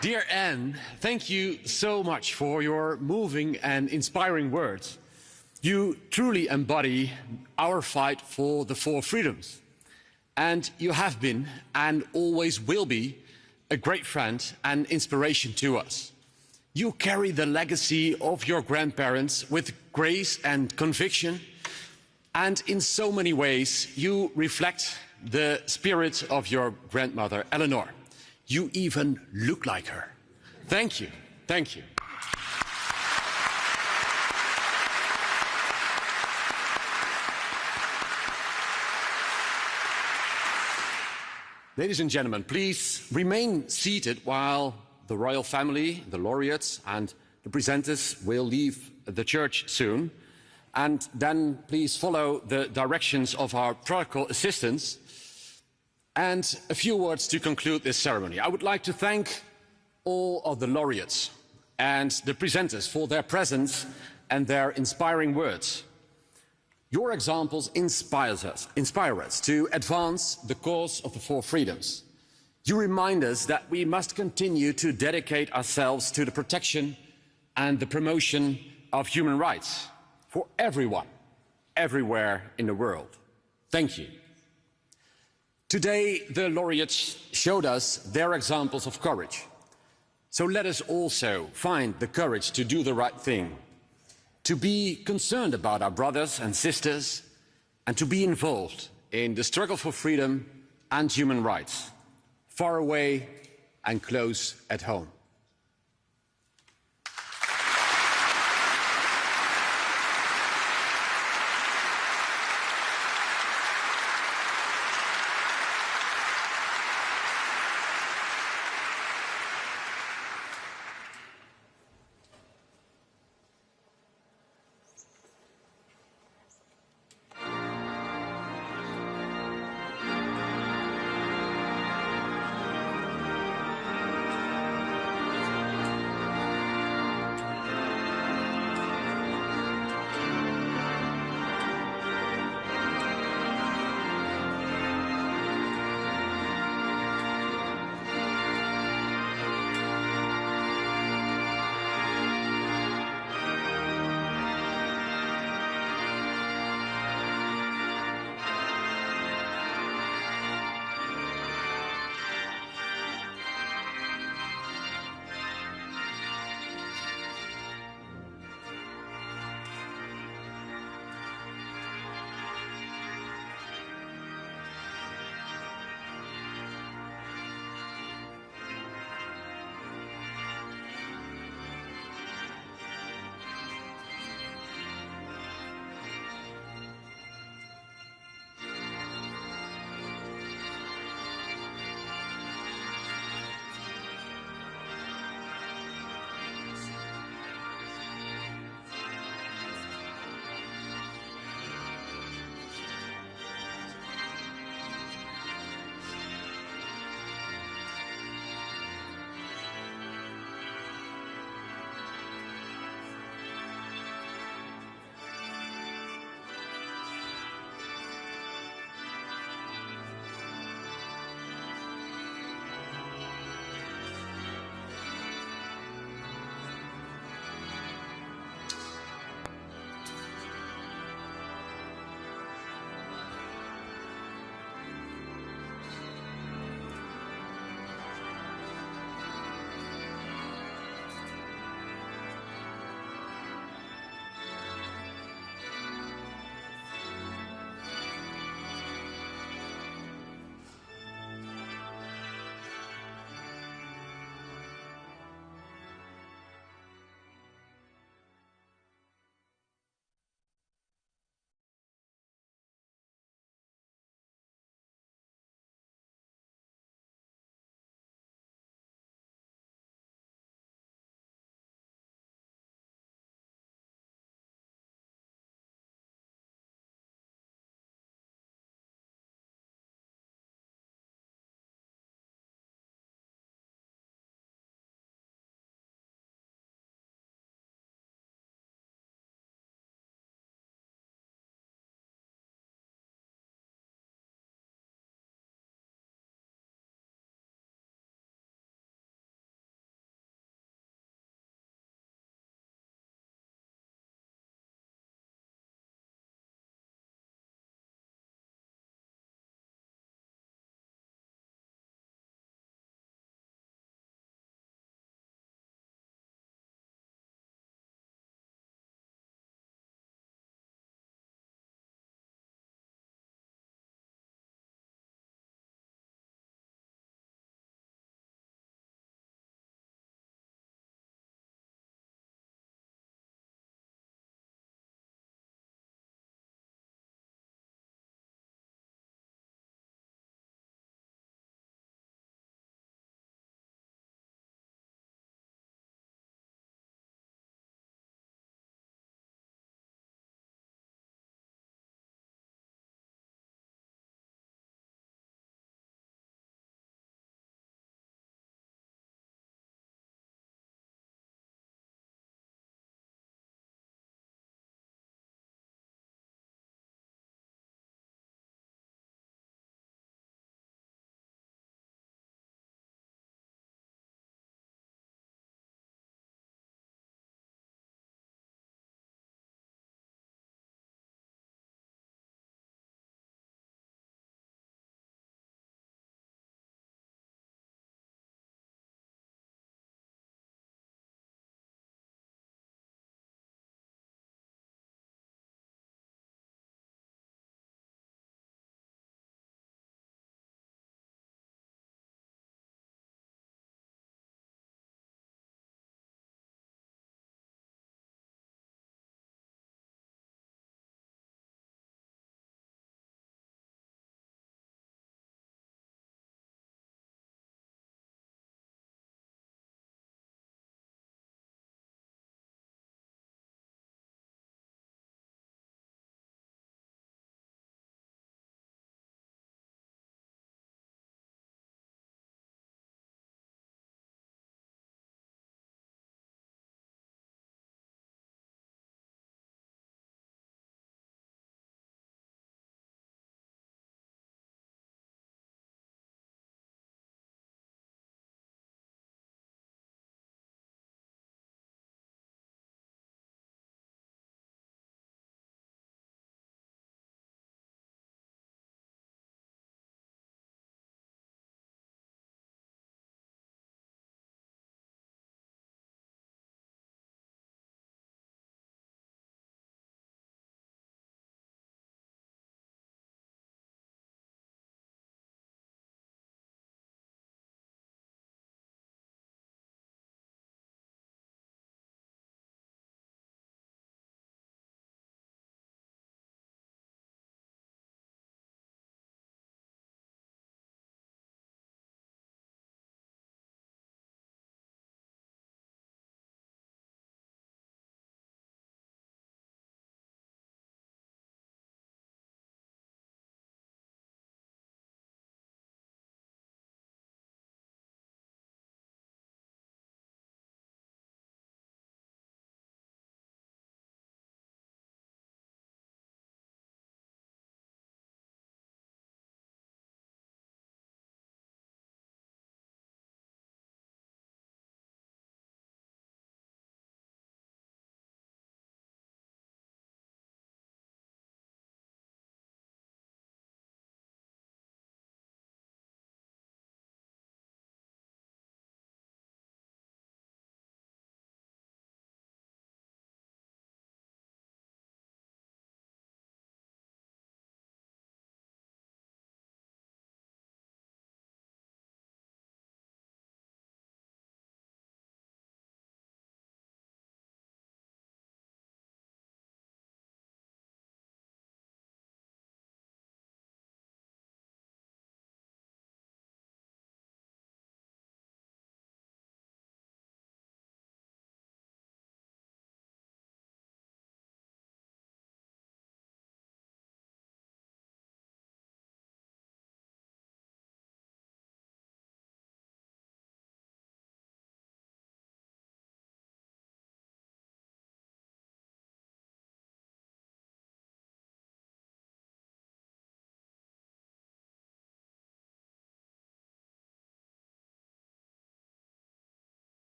Dear Anne, thank you so much for your moving and inspiring words. You truly embody our fight for the 4 freedoms. And you have been, and always will be, a great friend and inspiration to us. You carry the legacy of your grandparents with grace and conviction. And in so many ways, you reflect the spirit of your grandmother, Eleanor. You even look like her. Thank you. Thank you. Ladies and gentlemen, please remain seated while the royal family, the laureates and the presenters will leave the church soon. And then please follow the directions of our protocol assistants. And a few words to conclude this ceremony. I would like to thank all of the laureates and the presenters for their presence and their inspiring words. Your examples inspire us to advance the cause of the 4 freedoms. You remind us that we must continue to dedicate ourselves to the protection and the promotion of human rights for everyone, everywhere in the world. Thank you. Today, the laureates showed us their examples of courage. So let us also find the courage to do the right thing, to be concerned about our brothers and sisters, and to be involved in the struggle for freedom and human rights, far away and close at home.